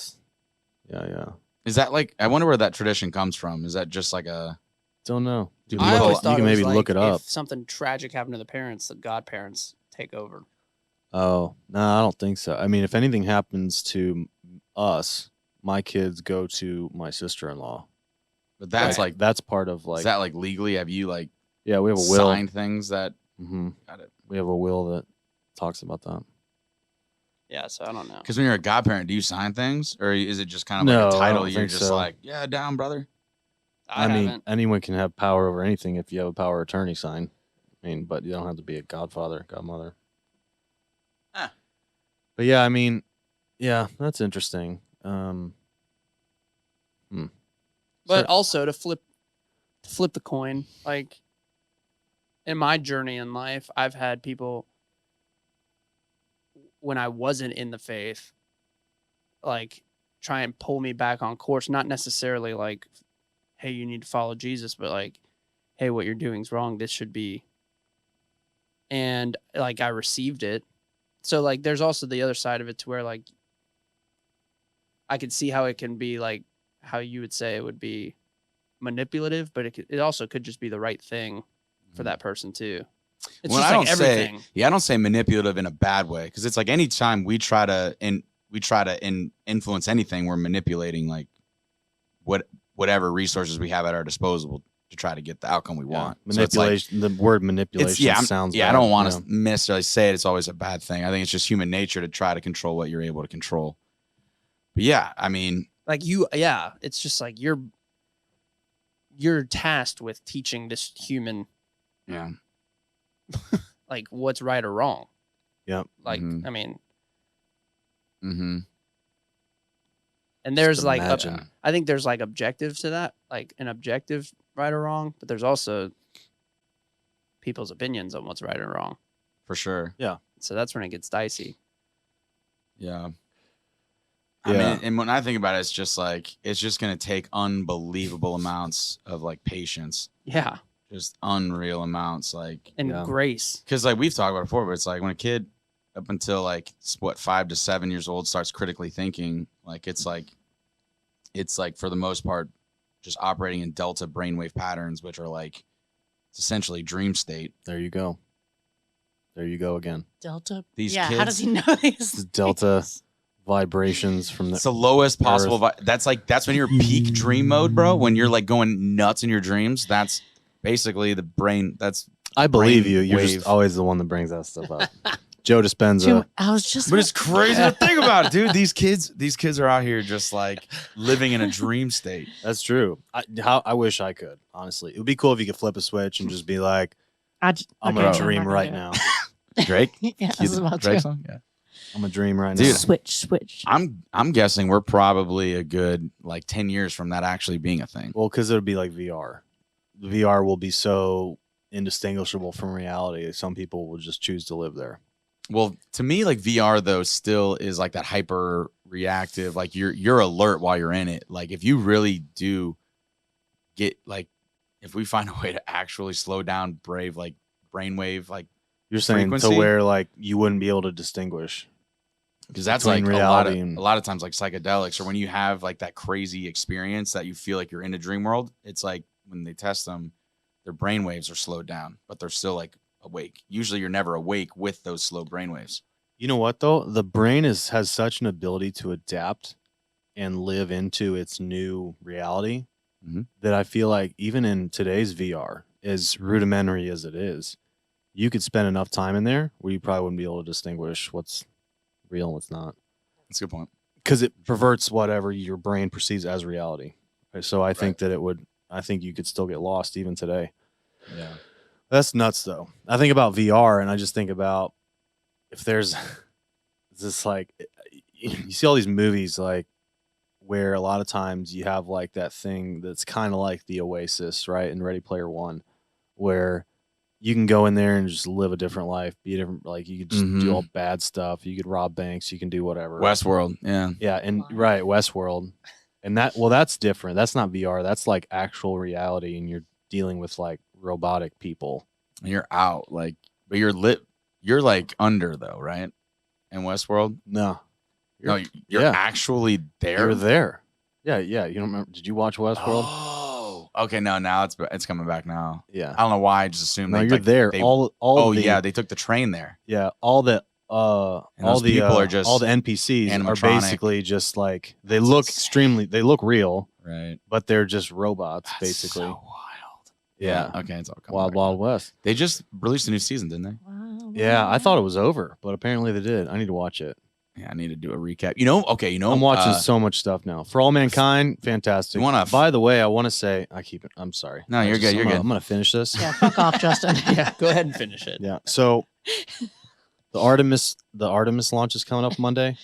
Is that like, I wonder where that tradition comes from. Is that just like a, don't know. You I always thought can it was maybe look like it up. if something tragic happened to the parents, the godparents take over. Oh, no, I don't think so. I mean, if anything happens to us, my kids go to my sister-in-law. but that's like, That's part of is that like legally? Have you like yeah, we have a will. signed things that, got it. We have a will that talks about that. Yeah, so I don't know. Because when you're a godparent, do you sign things, or is it just kind of like No, a I title? don't You're think just so. like, yeah, down, brother. I mean, haven't. anyone can have power over anything if you have a power of attorney sign. I mean, but you don't have to be a godfather, godmother. Ah. But yeah, I mean, yeah, that's interesting. But also to flip the coin, like in my journey in life, I've had people when I wasn't in the faith, like try and pull me back on course. Not necessarily like, hey, you need to follow Jesus, but like, hey, what you're doing is wrong. This should be. And like I received it. So like there's also the other side of it to where like I could see how it can be like how you would say it would be manipulative, but it also could just be the right thing for that person too. It's Well, just I like don't everything. I don't say manipulative in a bad way, because it's like anytime we try to influence anything, we're manipulating like whatever resources we have at our disposal to try to get the outcome we want. So it's like, Manipulation. The word manipulation sounds. I bad, don't want to necessarily say it's always a bad thing. I think it's just human nature to try to control what you're able to control. But yeah, I mean, Like it's just like you're tasked with teaching this human Yeah. like what's right or wrong. Yep. Like, Mhm. I mean, Mm-hmm. and there's Just like, imagine. I think there's like objective to that, like an objective right or wrong, but there's also people's opinions on what's right or wrong. For sure. So that's when it gets dicey. Yeah. Yeah. I mean, and when I think about it, it's just like it's just gonna take unbelievable amounts of like patience, Yeah. just unreal amounts, like And Yeah. grace. because like we've talked about it before, but it's like when a kid up until like 5 to 7 years old starts critically thinking, like it's like for the most part just operating in delta brainwave patterns, which are like it's essentially dream state. There you go. There you go again. Delta. These yeah. kids, How does he know It's these? delta things? vibrations from the it's the lowest possible. That's when you're peak dream mode, bro. When you're like going nuts in your dreams, that's basically the brain. That's I believe brain you. You're wave. just always the one that brings that stuff up. Joe Dispenza. I was just. But it's crazy to think about, dude. These kids are out here just like living in a dream state. That's true. I wish I could, honestly. It would be cool if you could flip a switch and just be like, I'm okay, gonna I'm dream not gonna right do it. now. Drake, Yeah, I was about Drake to. song? Yeah. I'm gonna dream right Dude. now. Switch. I'm guessing we're probably a good like 10 years from that actually being a thing. Well, because it would be like VR. The VR will be so indistinguishable from reality. Some people will just choose to live there. Well, to me, like VR though still is like that hyper reactive. Like you're alert while you're in it. Like if you really do get like, if we find a way to actually slow down brainwave, like You're saying frequency? to where like you wouldn't be able to distinguish. because that's between like reality and- a lot of times like psychedelics or when you have like that crazy experience that you feel like you're in a dream world. It's like when they test them, their brainwaves are slowed down, but they're still like awake. Usually, you're never awake with those slow brainwaves. You know what though? The brain has such an ability to adapt and live into its new reality Mhm. that I feel like even in today's VR, as rudimentary as it is, you could spend enough time in there where you probably wouldn't be able to distinguish what's real and what's not. That's a good point. Because it perverts whatever your brain perceives as reality. So I think that I think you could still get lost even today. Yeah. That's nuts though. I think about VR and I just think about if there's this like you see all these movies like where a lot of times you have like that thing that's kind of like the Oasis, right? In Ready Player One, where you can go in there and just live a different life, be a different, like you could just do Mhm. all bad stuff. You could rob banks, you can do whatever. Westworld. Yeah. Yeah, and right, Westworld. And that's different. That's not VR. That's like actual reality, and you're dealing with like robotic people. And you're out. Like, but you're lit. You're like under though, right? In Westworld. No, No, you're yeah. actually there. you're there. Yeah. You don't remember? Did you watch Westworld? Oh. Okay. No. Now it's coming back now. Yeah. I don't know why. I just assumed. No, they, you're like, there. They, all the, yeah. They took the train there. yeah. All the And all those the people are just all the NPCs are animatronic. basically just like they That's look insane. they look real, Right. but they're just robots That's basically. so wild. Yeah. Okay. It's all coming Wild back Wild now. West. They just released a new season, didn't they? Yeah, I thought it was over, but apparently they did. I need to watch it. Yeah. I need to do a recap. You know. Okay. You know. I'm watching uh, so much stuff now. For All Mankind, fantastic. You wanna- By the way, I want to say I keep it. I'm sorry. No, I you're good, you're good. I'm gonna finish this. Yeah, fuck off, Justin. Yeah, go ahead and finish it. Yeah. So the Artemis launch is coming up Monday.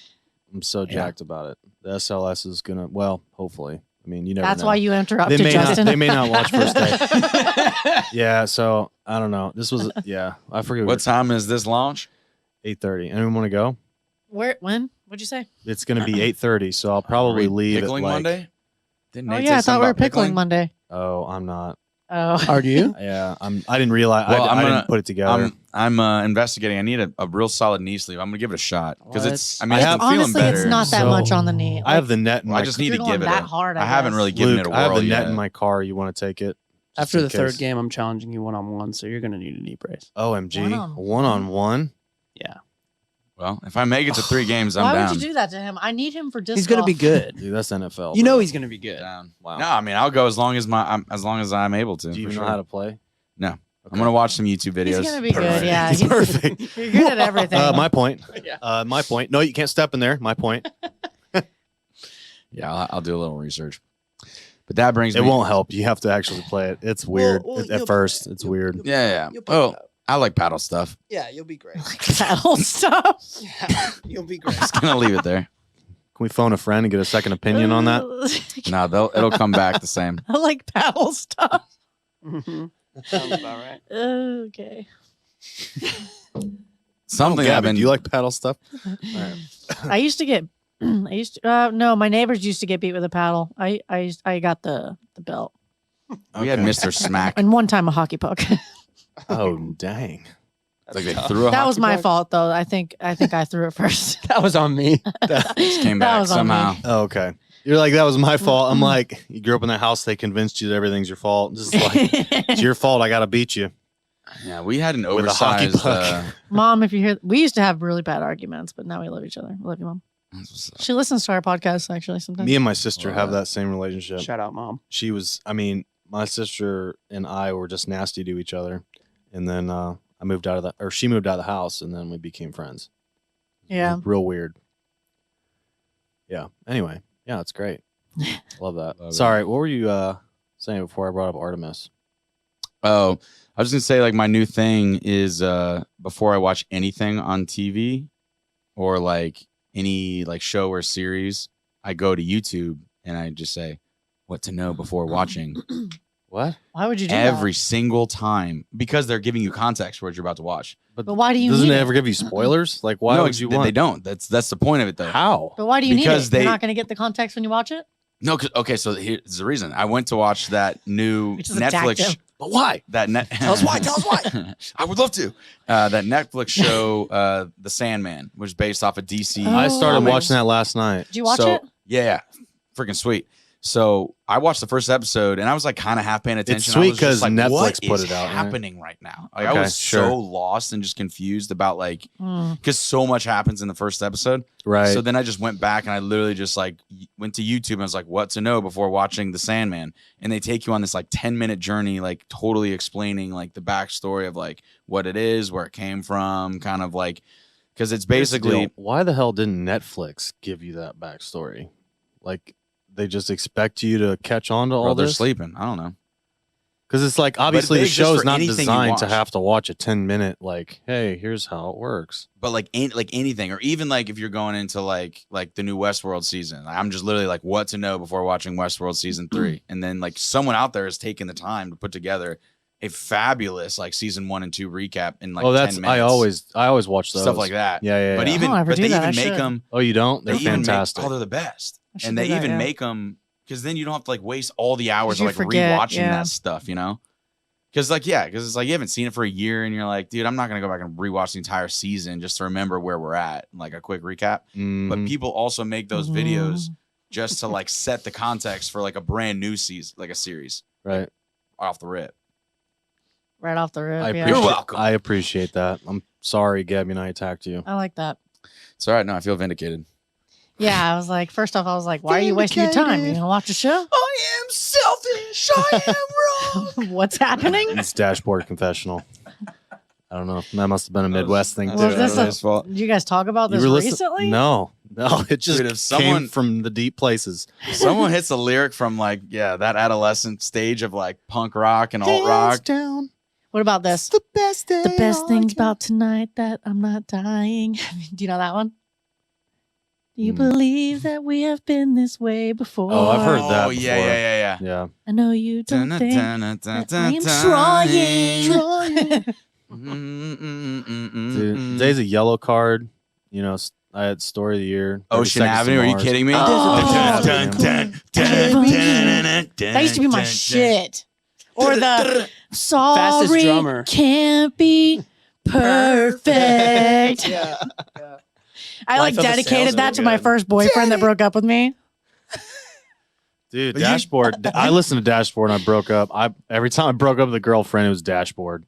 I'm so Yeah. jacked about it. The SLS is gonna. Well, hopefully. I mean, you never That's know. why you interrupted They may not- Justin. they may not watch first day. Yeah. So I don't know. This was. Yeah. I forget. What time is this launch? 8:30. Anyone want to go? Where? When? What'd you say? It's gonna be 8:30. So I'll probably Are we leave at pickling like. Monday. Didn't Oh Nate yeah, say I thought something we were about pickling Monday. Oh, I'm not. Oh, Are you? Yeah. I didn't realize. Well, I I'm didn't gonna- put it together. I'm investigating. I need a real solid knee sleeve. I'm gonna give it a shot because it's. I mean, I it's have- feeling honestly, better. it's not that So, much on the knee. I have the net in Well, I my just If need you're to going give it that a. hard. I haven't guess. really given Luke, it a I have whirl the net yet. in my car. You want to take it? Just After in the third case. game, I'm challenging you 1-on-1, so you're gonna need a knee brace. OMG. One-on-one? One-on-one? Yeah, Well, if I make it to 3 games, I'm Why down. would you do that to him? I need him for disc he's gonna be golf. good. Dude, that's NFL. You bro. know he's gonna be good. Down. Wow. No, I mean I'll go as long as I'm able to. Do you for even sure. know how to play? No. Okay. I'm gonna watch some YouTube videos. He's gonna be good. Perfect. Yeah, He's perfect. You're good at everything. My point. Yeah. My point. No, you can't step in there. My point. Yeah, I'll do a little research. But that brings It me. won't help. You have to actually play it. It's weird well, at first. It's weird. Yeah. You'll pick Oh, it up. I like paddle stuff. Yeah, you'll be great. Paddle stuff. Yeah, you'll be great. Just gonna leave it there. Can we phone a friend and get a second opinion on that? No, it'll come back the same. I like paddle stuff. Mm-hmm. Sounds about right. Okay. Something I've Gavin, been. do you like paddle stuff? I used to get. No, my neighbors used to get beat with a paddle. I got the belt, We had Mr. Smack. and one time a hockey puck. Oh, dang. It's like they threw a That was hockey my puck, fault, though. I think I threw it first. That was on me. just came That back was on me. somehow. Oh, okay. You're like, that was my fault. I'm like, you grew up in that house. They convinced you that everything's your fault. Just like, it's your fault. I got to beat you. Yeah, we had an With a hockey oversized. puck. Mom, if you hear, we used to have really bad arguments, but now we love each other. I love you, Mom. She listens to our podcast actually sometimes. Me and my sister Love have that. that same relationship. Shout out, Mom. She was, I mean, my sister and I were just nasty to each other. And then she moved out of the house, and then we became friends. Yeah. Real weird. Yeah. Anyway, yeah, it's great. Love that. Love it. Sorry, what were you saying before I brought up Artemis? Oh, I was gonna say like my new thing is before I watch anything on TV or like any like show or series, I go to YouTube and I just say what to know before watching What? Why would you do every that? single time because they're giving you context for what you're about to watch. But why do you Doesn't need it it? ever give you spoilers? Like, why no, would you they want? don't. That's the point of it though. How? But why do you Because need it? they- You're not going to get the context when you watch it? No, okay, so here's the reason. I went to watch that new Which is Netflix. addictive. But why? Tell us why, tell us why. I would love to. That Netflix show, The Sandman, which is based off of DC. Oh. I started Comics. watching that last night. Did you watch So, it? Yeah, freaking sweet. So I watched the first episode and I was like kind of half paying attention. sweet I was just 'cause like, Netflix what put is it out, right? happening right now? Like, Okay, I was sure. so lost and just confused about like Mm. because so much happens in the first episode. Right. So then I just went back and I literally just like went to YouTube and I was like, what to know before watching The Sandman. And they take you on this like 10-minute journey, like totally explaining like the backstory of like what it is, where it came from, kind of like, because it's Here's the basically, deal. Why the hell didn't Netflix give you that backstory? Like, they just expect you to catch on to all well, they're this? sleeping. I don't know. Because it's like, obviously, they the exist show's for not anything you designed to watch. have to watch a 10-minute, like, hey, here's how it works. But like anything, or even like if you're going into like the new Westworld season, like, I'm just literally like what to know before watching Westworld season 3, and then like someone out there has taken the time to put together a fabulous like season 1 and 2 recap in like 10 minutes. I always watch those. stuff like that. Yeah. But yeah. even I don't ever but do they that. I even make should. them. Oh, you don't? They're They even fantastic. they're the best, I should and they do that, even yeah. make them because then you don't have to like waste all the hours of you like forget, rewatching yeah. that stuff, you know. Because it's like you haven't seen it for a year, and you're like, dude, I'm not gonna go back and rewatch the entire season just to remember where we're at, like a quick recap. But Mhm. people also make those videos just to like set the context for like a brand new season, like a series Right. off the rip. Right off the rip. I yeah. appreciate, You're welcome. I appreciate that. I'm sorry, Gabby and I attacked you. I like that. It's all right. No, I feel vindicated. Yeah, I was like, first off, I was like, why are you wasting your time? You gonna watch a show? I am selfish. I am wrong. What's happening? It's dashboard confessional. I don't know. That must have been a Midwest thing, Was too. this a- his fault. Did you guys talk about this recently? No. It just Dude, if someone- came from the deep places. Someone hits a lyric from like that adolescent stage of like punk rock and alt rock. Down. What about this? The best day. The best I things can- about tonight that I'm not dying. Do you know that one? Do you Hmm. believe that we have been this way before? Oh, I've heard that Oh yeah, before. yeah. Yeah. I know you don't Dun, think dun, dun, dun, that I am dun, trying. Dude, today's a yellow card. You know, I had story of the year. 30 Ocean Seconds to Avenue. Are you Mars. kidding me? Oh. That That used to be my shit. Or the Fastest sorry drummer. can't be perfect. Yeah. I like Life of a dedicated Salesman. that to my first boyfriend that broke up with me. Dude, But you- Dashboard. I listened to Dashboard and I broke up. Every time I broke up with a girlfriend, it was Dashboard.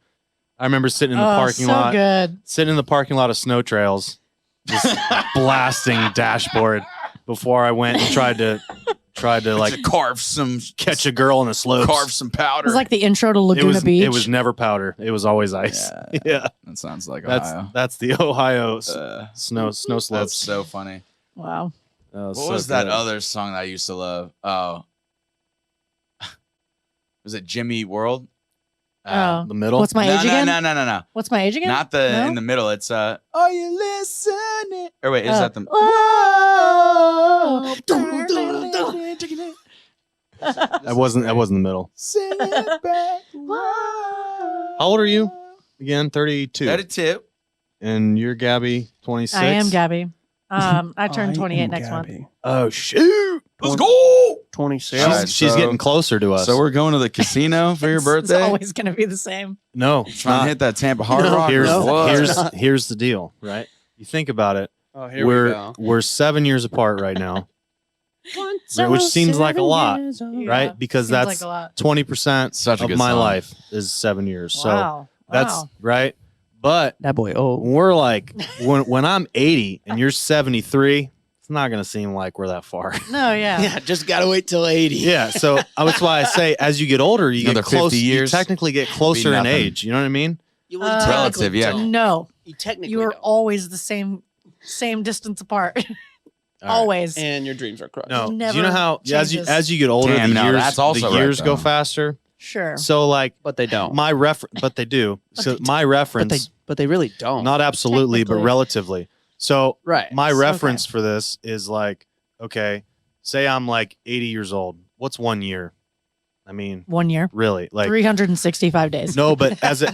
I remember sitting in the parking so lot, good. sitting in the parking lot of Snow Trails, just blasting Dashboard before I went and tried to like like carve some catch a girl on the slopes. carve some powder. It was like the intro to it Laguna was Beach. it was never powder. It was always ice. Yeah. Yeah, that sounds like Ohio. that's the Ohio snow That's slopes. so funny. Wow. That What so was that good. other song that I used to love? Oh, Was it Jimmy Eat World? Oh. The middle. What's my age again? No. What's my age again? Not the No? in the middle. It's Are you listening? Or wait, is that the? Whoa. That wasn't the middle. Sing it back. How old are you? Again, 32. 32. And you're Gabby, 26. I am Gabby. I turn 28 next month. Oh shoot! Let's go. 26. All right, She's so- getting closer to us. So we're going to the casino for your It's birthday. always going to be the same. no, Trying to hit that Tampa Hard No, Rock. here's or what? here's the deal, right? You think about it. Oh, here we go. We're 7 years apart right now, which seems like a lot, Yeah. right? Because Seems that's like a lot. 20% Such a of good my song. life is 7 years. So Wow. that's Wow. right. But That boy. Oh, we're like when I'm 80 and you're 73, it's not gonna seem like we're that far. No, yeah. yeah. Just gotta wait till 80. Yeah, so that's why I say as you get older, you Another get close. 50 You years, technically get closer in nothing. age. You know what I mean? You Uh, technically Relative, yeah. don't. No. You technically You are don't. always the same distance apart. All right. Always. And your dreams are crushed. No, do Never you know how changes. as you get older, Damn, the no, years that's also the right, years go though. faster. Sure. So like But they don't. but they do. But So they my but reference, they really don't. not absolutely, but Technically. relatively. So right. my Okay. reference for this is like, okay, say I'm like 80 years old. What's 1 year? I mean, 1 year. really, like 365 days. no, but as a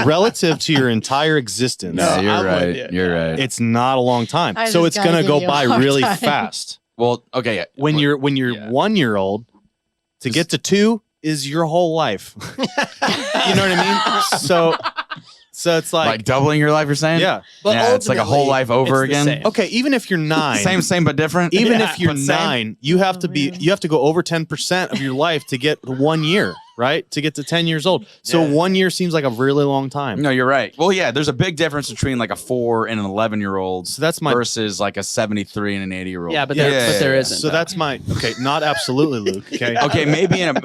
relative to your entire existence, No, Yeah, you're I'm with right. you. You're right. it's not a long time. I So just it's gotta gonna give go you a by hard really time. fast. well, okay. Yeah. When you're Yeah. 1 year old, to get to 2 is your whole life. You know what I mean? So it's like, like, doubling your life, you're saying? yeah. But Yeah, it's like a whole ultimately, life over it's the again. same. Okay, even if you're 9, Same, but different. even Yeah, if you're but same. 9, you have to be Really? you have to go over 10% of your life to get 1 year, right? To get to 10 years old. So Yeah. 1 year seems like a really long time. No, you're right. Well, yeah, there's a big difference between like a 4 and an 11-year-old So that's my versus like a 73 and an 80-year-old. Yeah, but there isn't. So though. that's my okay, not absolutely, Luke. Okay. Okay, maybe in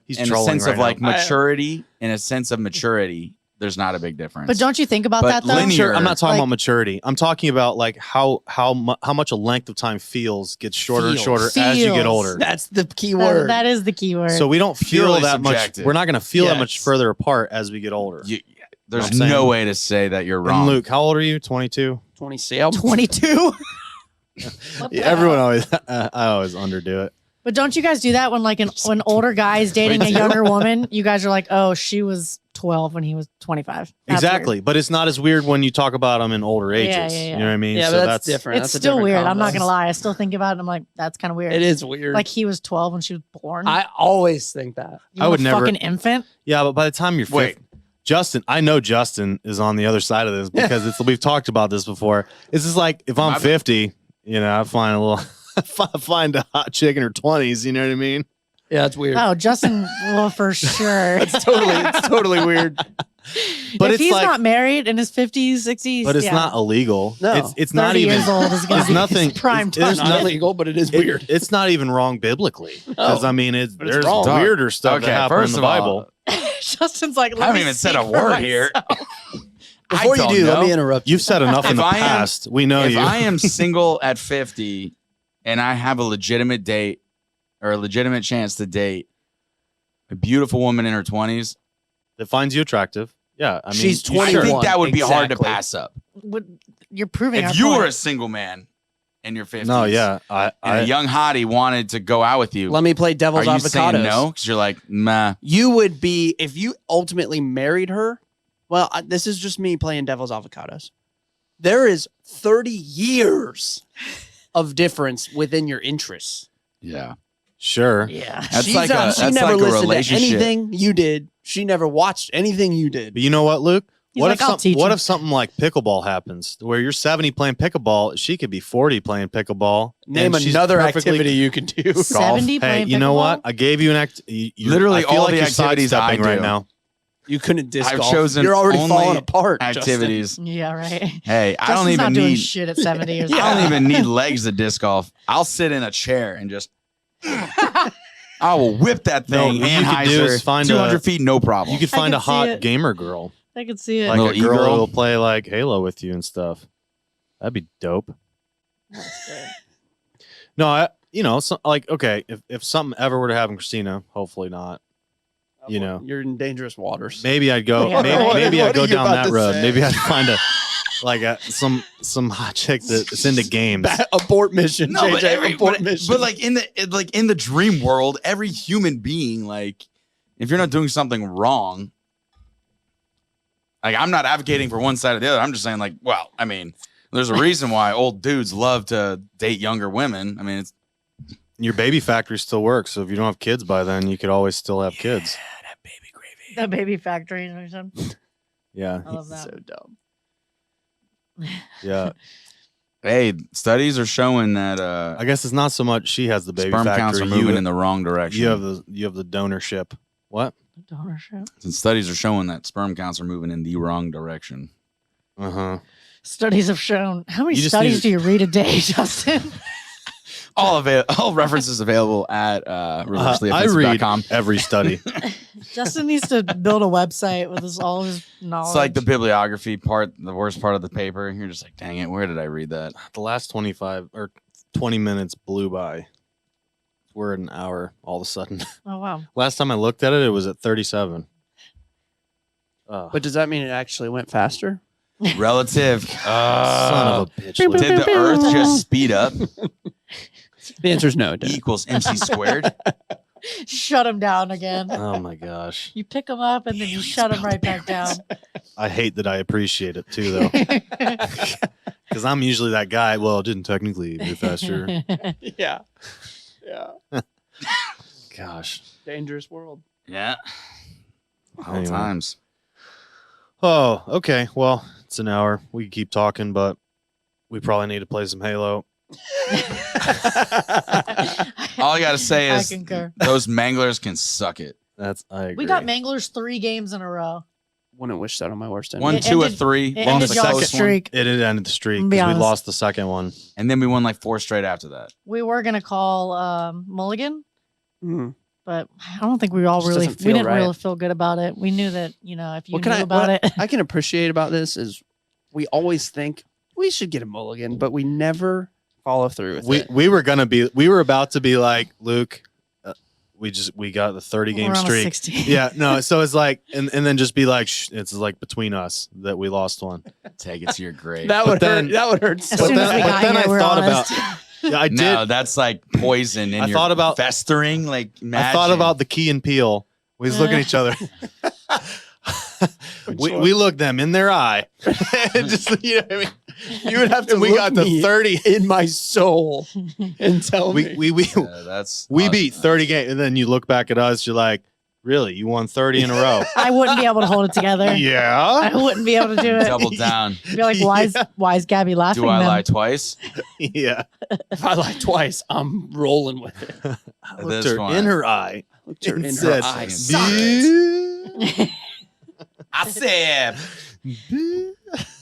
He's a trolling sense right of like now. maturity, in a sense of maturity, there's not a big difference. But don't you think about But that though? linear- I'm not talking Like- about maturity. I'm talking about like how much a length of time feels gets shorter and Feels. shorter as you get Feels. older. That's the key That- word. that is the key word. So we don't feel Purely that subjective. much. We're not going to feel that much Yes. further apart as we get older. There's I'm saying. no way to say that you're wrong. And Luke, how old are you? 22. 27. 22. Yeah, everyone always I always underdo it. But don't you guys do that when like when older guy is dating a younger woman? You guys are like, oh, she was 12 when he was 25. That's Exactly, but it's not as weird when you talk about them in older ages. Yeah, yeah, yeah. You know what I mean? Yeah, so but that's different. Weird. It's That's a still different weird. I'm not context. gonna lie. I still think about it. I'm like, that's kind of weird. It is weird. Like he was 12 when she was born. I always think that. You I were would a never- fucking infant. Yeah, but by the time you're Wait. 50, Justin, I know Justin is on the other side of this because we've talked about this before. It's just like if I'm My- 50, you know, I find a little find a hot chick in her 20s. You know what I mean? Yeah, it's weird. Oh, Justin, well, for sure. It's totally weird. But if it's he's like, not married in his 50s, 60s, but it's yeah, not illegal. No. It's 30 not even. years old is gonna it's be nothing- his prime it's- time. there's It's not nothing- illegal, but it is weird. It's not even wrong biblically because I mean, but it's there's wrong. weirder stuff that Okay, happen in first the of all, Bible. Justin's like, I let haven't me even said speak a for word here. myself. Before you do, let me know. interrupt. You've said enough in If the I am- past. We know If you. I am single at 50 and I have a legitimate date or a legitimate chance to date a beautiful woman in her 20s, that finds you attractive. Yeah, I mean, She's you I 21. think that would be hard to Exactly. pass up. You're proving our If you were a point. single man in your 50s, No, yeah, and a young hottie wanted to go out with you, Let me play are devil's you avocados. saying no? Because you're like, nah. You would be, if you ultimately married her, well, this is just me playing devil's avocados. There is 30 years of difference within your interests. Yeah. sure. Yeah. That's She's like not- a- she that's never like a listened to relationship. anything you did. She never watched anything you did. But you know what, Luke? He's What like, if "I'll teach what you." if something like pickleball happens, where you're 70 playing pickleball, she could be 40 playing pickleball. Name and she's another perfectly- activity you can do. Golf. 70 Hey, playing you know pickleball? what? I gave you an act. Literally I feel all like the you're activities I sidestepping right do. now. You couldn't disc I've golf. chosen You're already only falling apart. Justin. activities. Yeah, right. Hey, I don't Justin's even not doing need. shit at 70 years I old. don't even need legs to disc golf. I'll sit in a chair and just. I will whip that No, thing. what you could do is find 200 a- feet, no problem. You could I find can a see hot it. gamer girl, I could see it. like a Little girl e-girl. who'll play like Halo with you and stuff. That'd be dope. No, you know, so, like, okay, if something ever were to happen, Christina, hopefully not. You know, you're in dangerous waters. Maybe I'd go. Yeah, Maybe what I'd go are you down about that to road. say? Maybe I'd find some hot chick that's into games. Abort mission. No, but, JJ, abort mission. but like in the dream world, every human being, like, if you're not doing something wrong, like, I'm not advocating for one side or the other. I'm just saying, like, well, I mean, there's a reason why old dudes love to date younger women. I mean, it's Your baby factory still works, so if you don't have kids by then, you could always still have kids. that baby gravy. The baby factory or something. Yeah, I love that. so dumb. yeah. Hey, studies are showing that I guess it's not so much she has the baby sperm factory. counts are moving in the wrong direction. You have the donorship. What? Donorship. And studies are showing that sperm counts are moving in the wrong direction. Uh huh. Studies have shown. How many You just studies need- do you read a day, Justin? All references available at I religiouslyoffensive.com. read every study. Justin needs to build a website with all his knowledge. It's like the bibliography part, the worst part of the paper. You're just like, dang it, where did I read that? The last 25 or 20 minutes blew by. We're at an hour all of a sudden. Oh wow. Last time I looked at it, it was at 37. But does that mean it actually went faster? Relative. Son of a bitch. Luke. Did the Earth just speed up? The answer is no. It didn't. Equals MC squared. Shut him down again. Oh my gosh. You pick him up and then you shut him right back down. I hate that I appreciate it too, though. Because I'm usually that guy. Well, it didn't technically move faster. Yeah. Yeah. Gosh. Dangerous world. Yeah. All Anyway. times. Oh, okay. Well, it's an hour. We can keep talking, but we probably need to play some Halo. All I gotta say I is concur. those manglers can suck it. I agree. We got Manglers 3 games in a row. Wouldn't wish that on my worst enemy. One, It 2, or ended- 3. It Lost ended the y'all's close one. streak. It ended the streak Be because we honest. lost the second one. And then we won like 4 straight after that. We were gonna call Mulligan, Mm. but I don't think we all Just really doesn't we feel didn't right. really feel good about it. We knew that, you know, if you What knew about it. I can appreciate about this is we always think we should get a mulligan, but we never follow through with it. We were about to be like, Luke, we got the 30 game We're on a streak. 16. Yeah, no, so it's like and then just be like, it's like between us that we lost one. Take it to your grave. That But would then- hurt. That would hurt. As So soon as bad. we got then here, I we're thought honest. Yeah, I did. No, that's like poison. And I thought about- festering. Like, I thought about the Key and Peele. We was looking at each other. we looked them in their eye. Just, you know what I mean? You would have to. We look got to me 30. in my soul and tell me. We that's we beat 30 games, and then you look back at us. You're like, really? You won 30 in a row? I wouldn't be able to hold it together. I Yeah. wouldn't be able to do it. Double down. Be like, why is Gabby laughing? Do I then? lie twice? Yeah. If I lie twice, I'm rolling with it. I At looked this her point. in her eye. Looked her and in said, her eye. "Bitch." I said,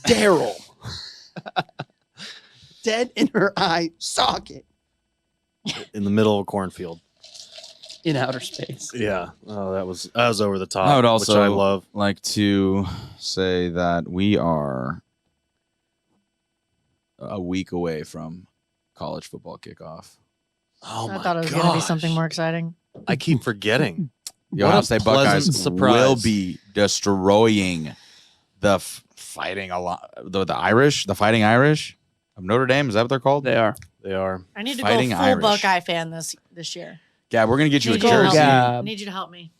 Daryl. Dead in her eye socket In the middle of a cornfield. in outer space. Yeah. Oh, that was over the top. I would which also I love. like to say that we are a week away from college football kickoff. Oh I thought it was going to be something more exciting. I keep forgetting. The What a Ohio State Buckeyes pleasant surprise. will be destroying the fighting the Irish, the Fighting Irish of Notre Dame. Is that what they're called? They are. They are. I need to Fighting go full Irish. Buckeye fan this year. Yeah, we're gonna get you a Need you to help jersey. me. Yeah. Need you to help me.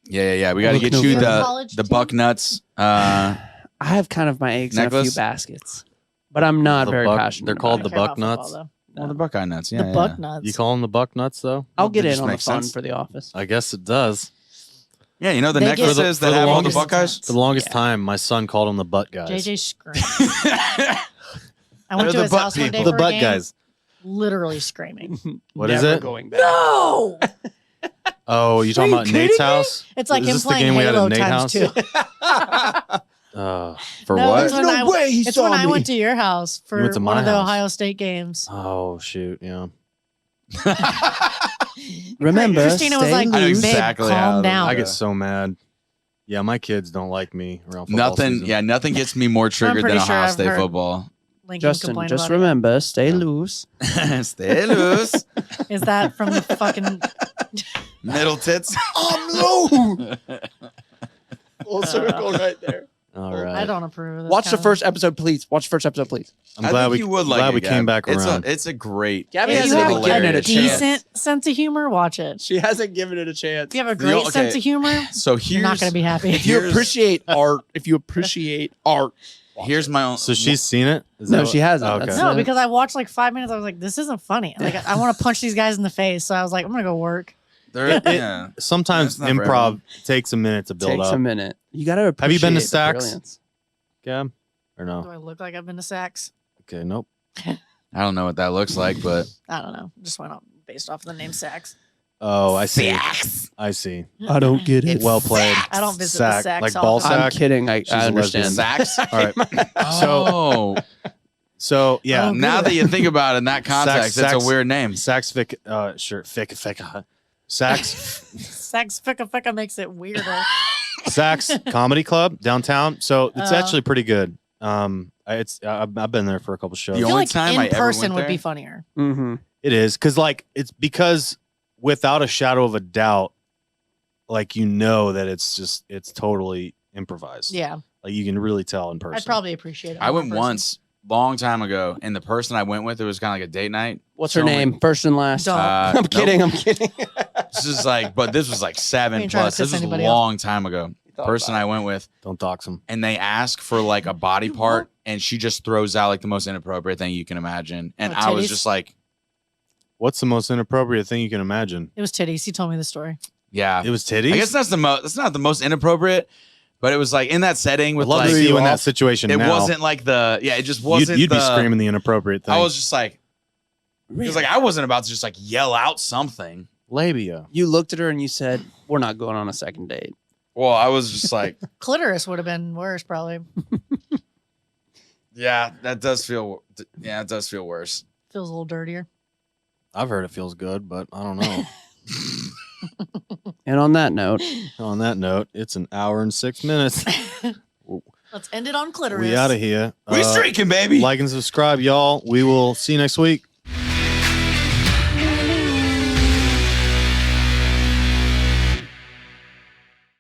Yeah. We got to Look get no you further. the College the team? buck nuts. I have kind of my eggs in a few Necklace? baskets, but I'm not The very buck- passionate. they're about called it. the I care buck about football, nuts? though. well, the Buckeye nuts. Yeah, The yeah. buck nuts. You call them the buck nuts, though? I'll get That in just on the makes fun sense. for the office. I guess it does. Yeah, you know the They get- necklaces For that the have all the longest- Buckeyes. For the longest Yeah. time, my son called them the butt guys. JJ screamed. I went They're to the his butt house one day people. the for a butt game, guys. literally screaming. What is Never it? Going back. No! Oh, you talking you about Nate's kidding me? house? It's like Is him this the playing game we had Halo at Nate's times house? 2. For No, what? it's when I- way he It's when I went to your house for went to one my of the house. Ohio State games. Oh shoot, yeah. Remember, Christina was stay like, I know "Babe, exactly how calm the- down." I Yeah. get so mad. Yeah, my kids don't like me around football Nothing. season. Yeah, nothing gets me more triggered pretty than sure Ohio I've State heard- football. Lincoln Justin, complained just about it. remember, stay loose. Stay loose. Is that from the fucking? Middle tits. I'm low. Full circle right there. All right. I don't approve of this. Watch the kind first episode, please. Watch the first episode, please. I'm glad we would glad like we it, came Gab. back around. It's a great. Gabby If hasn't you even have given it a a chance. decent sense of humor, watch it. She hasn't given it a chance. If you have a The great okay. sense of humor, So you're not going to be happy. If you Here's- appreciate art, Here's my own. So she's seen it? Is No, that she hasn't. Okay. That's- No, because I watched like 5 minutes. I was like, this isn't funny. Like, I want to punch these guys in the face. So I was like, I'm going to go work. Yeah. Sometimes That's not for improv takes a minute to build takes up. a minute. You got to appreciate Have you been to the Saks? brilliance. Gab? Or Do no? I look like I've been to Saks? Okay, nope. I don't know what that looks like, but I don't know. Just went off based off of the name Saks. Oh, I see. I see. I don't get it. Well played. I don't visit Sack, the Saks like ball often. sack. I'm kidding. I a understand. lesbian. Saks. All right. Oh, So yeah, Oh, now that you think about it in that context, it's Saks- a weird name. Sax Vic. Sure, Fic. Sax Saks Ficka makes it weirder. Sax Comedy Club downtown. So it's Oh. actually pretty good. I've been there for a couple shows. The I feel only like time in I ever person went would there- be funnier. Mm-hmm. It is because without a shadow of a doubt, like that it's totally improvised. Yeah, Like you can really tell in person. I'd probably appreciate it. I more went in person. once, long time ago, and the person I went with, it was kind of like a date night. What's her So name? many- First and last. Don't. I'm nope. kidding. I'm kidding. This is like, but this was like I 7 ain't trying to plus. This piss was a anybody off. long time ago. thought Person about I went with, Don't dox them. and they ask for like a body part, and she just throws out like the most inappropriate thing you can imagine, and Oh, I was titties? just like, What's the most inappropriate thing you can imagine? It was titties. He told me the story. yeah. It was titties. I guess that's not the most inappropriate, but it was like in that setting I'd with love like to see you in that it situation. now. wasn't like it just wasn't. You'd be the- screaming the inappropriate thing. I was just like, because like I wasn't about to just like yell out something. labia. You looked at her and you said, "We're not going on a second date." Well, I was just like, Clitoris would have been worse, probably. yeah, it does feel worse. Feels a little dirtier. I've heard it feels good, but I don't know. And on that note, On that note, it's an hour and 6 minutes. Let's end it on clitoris. We out of here. We streaking, baby. Like and subscribe, y'all. We will see you next week.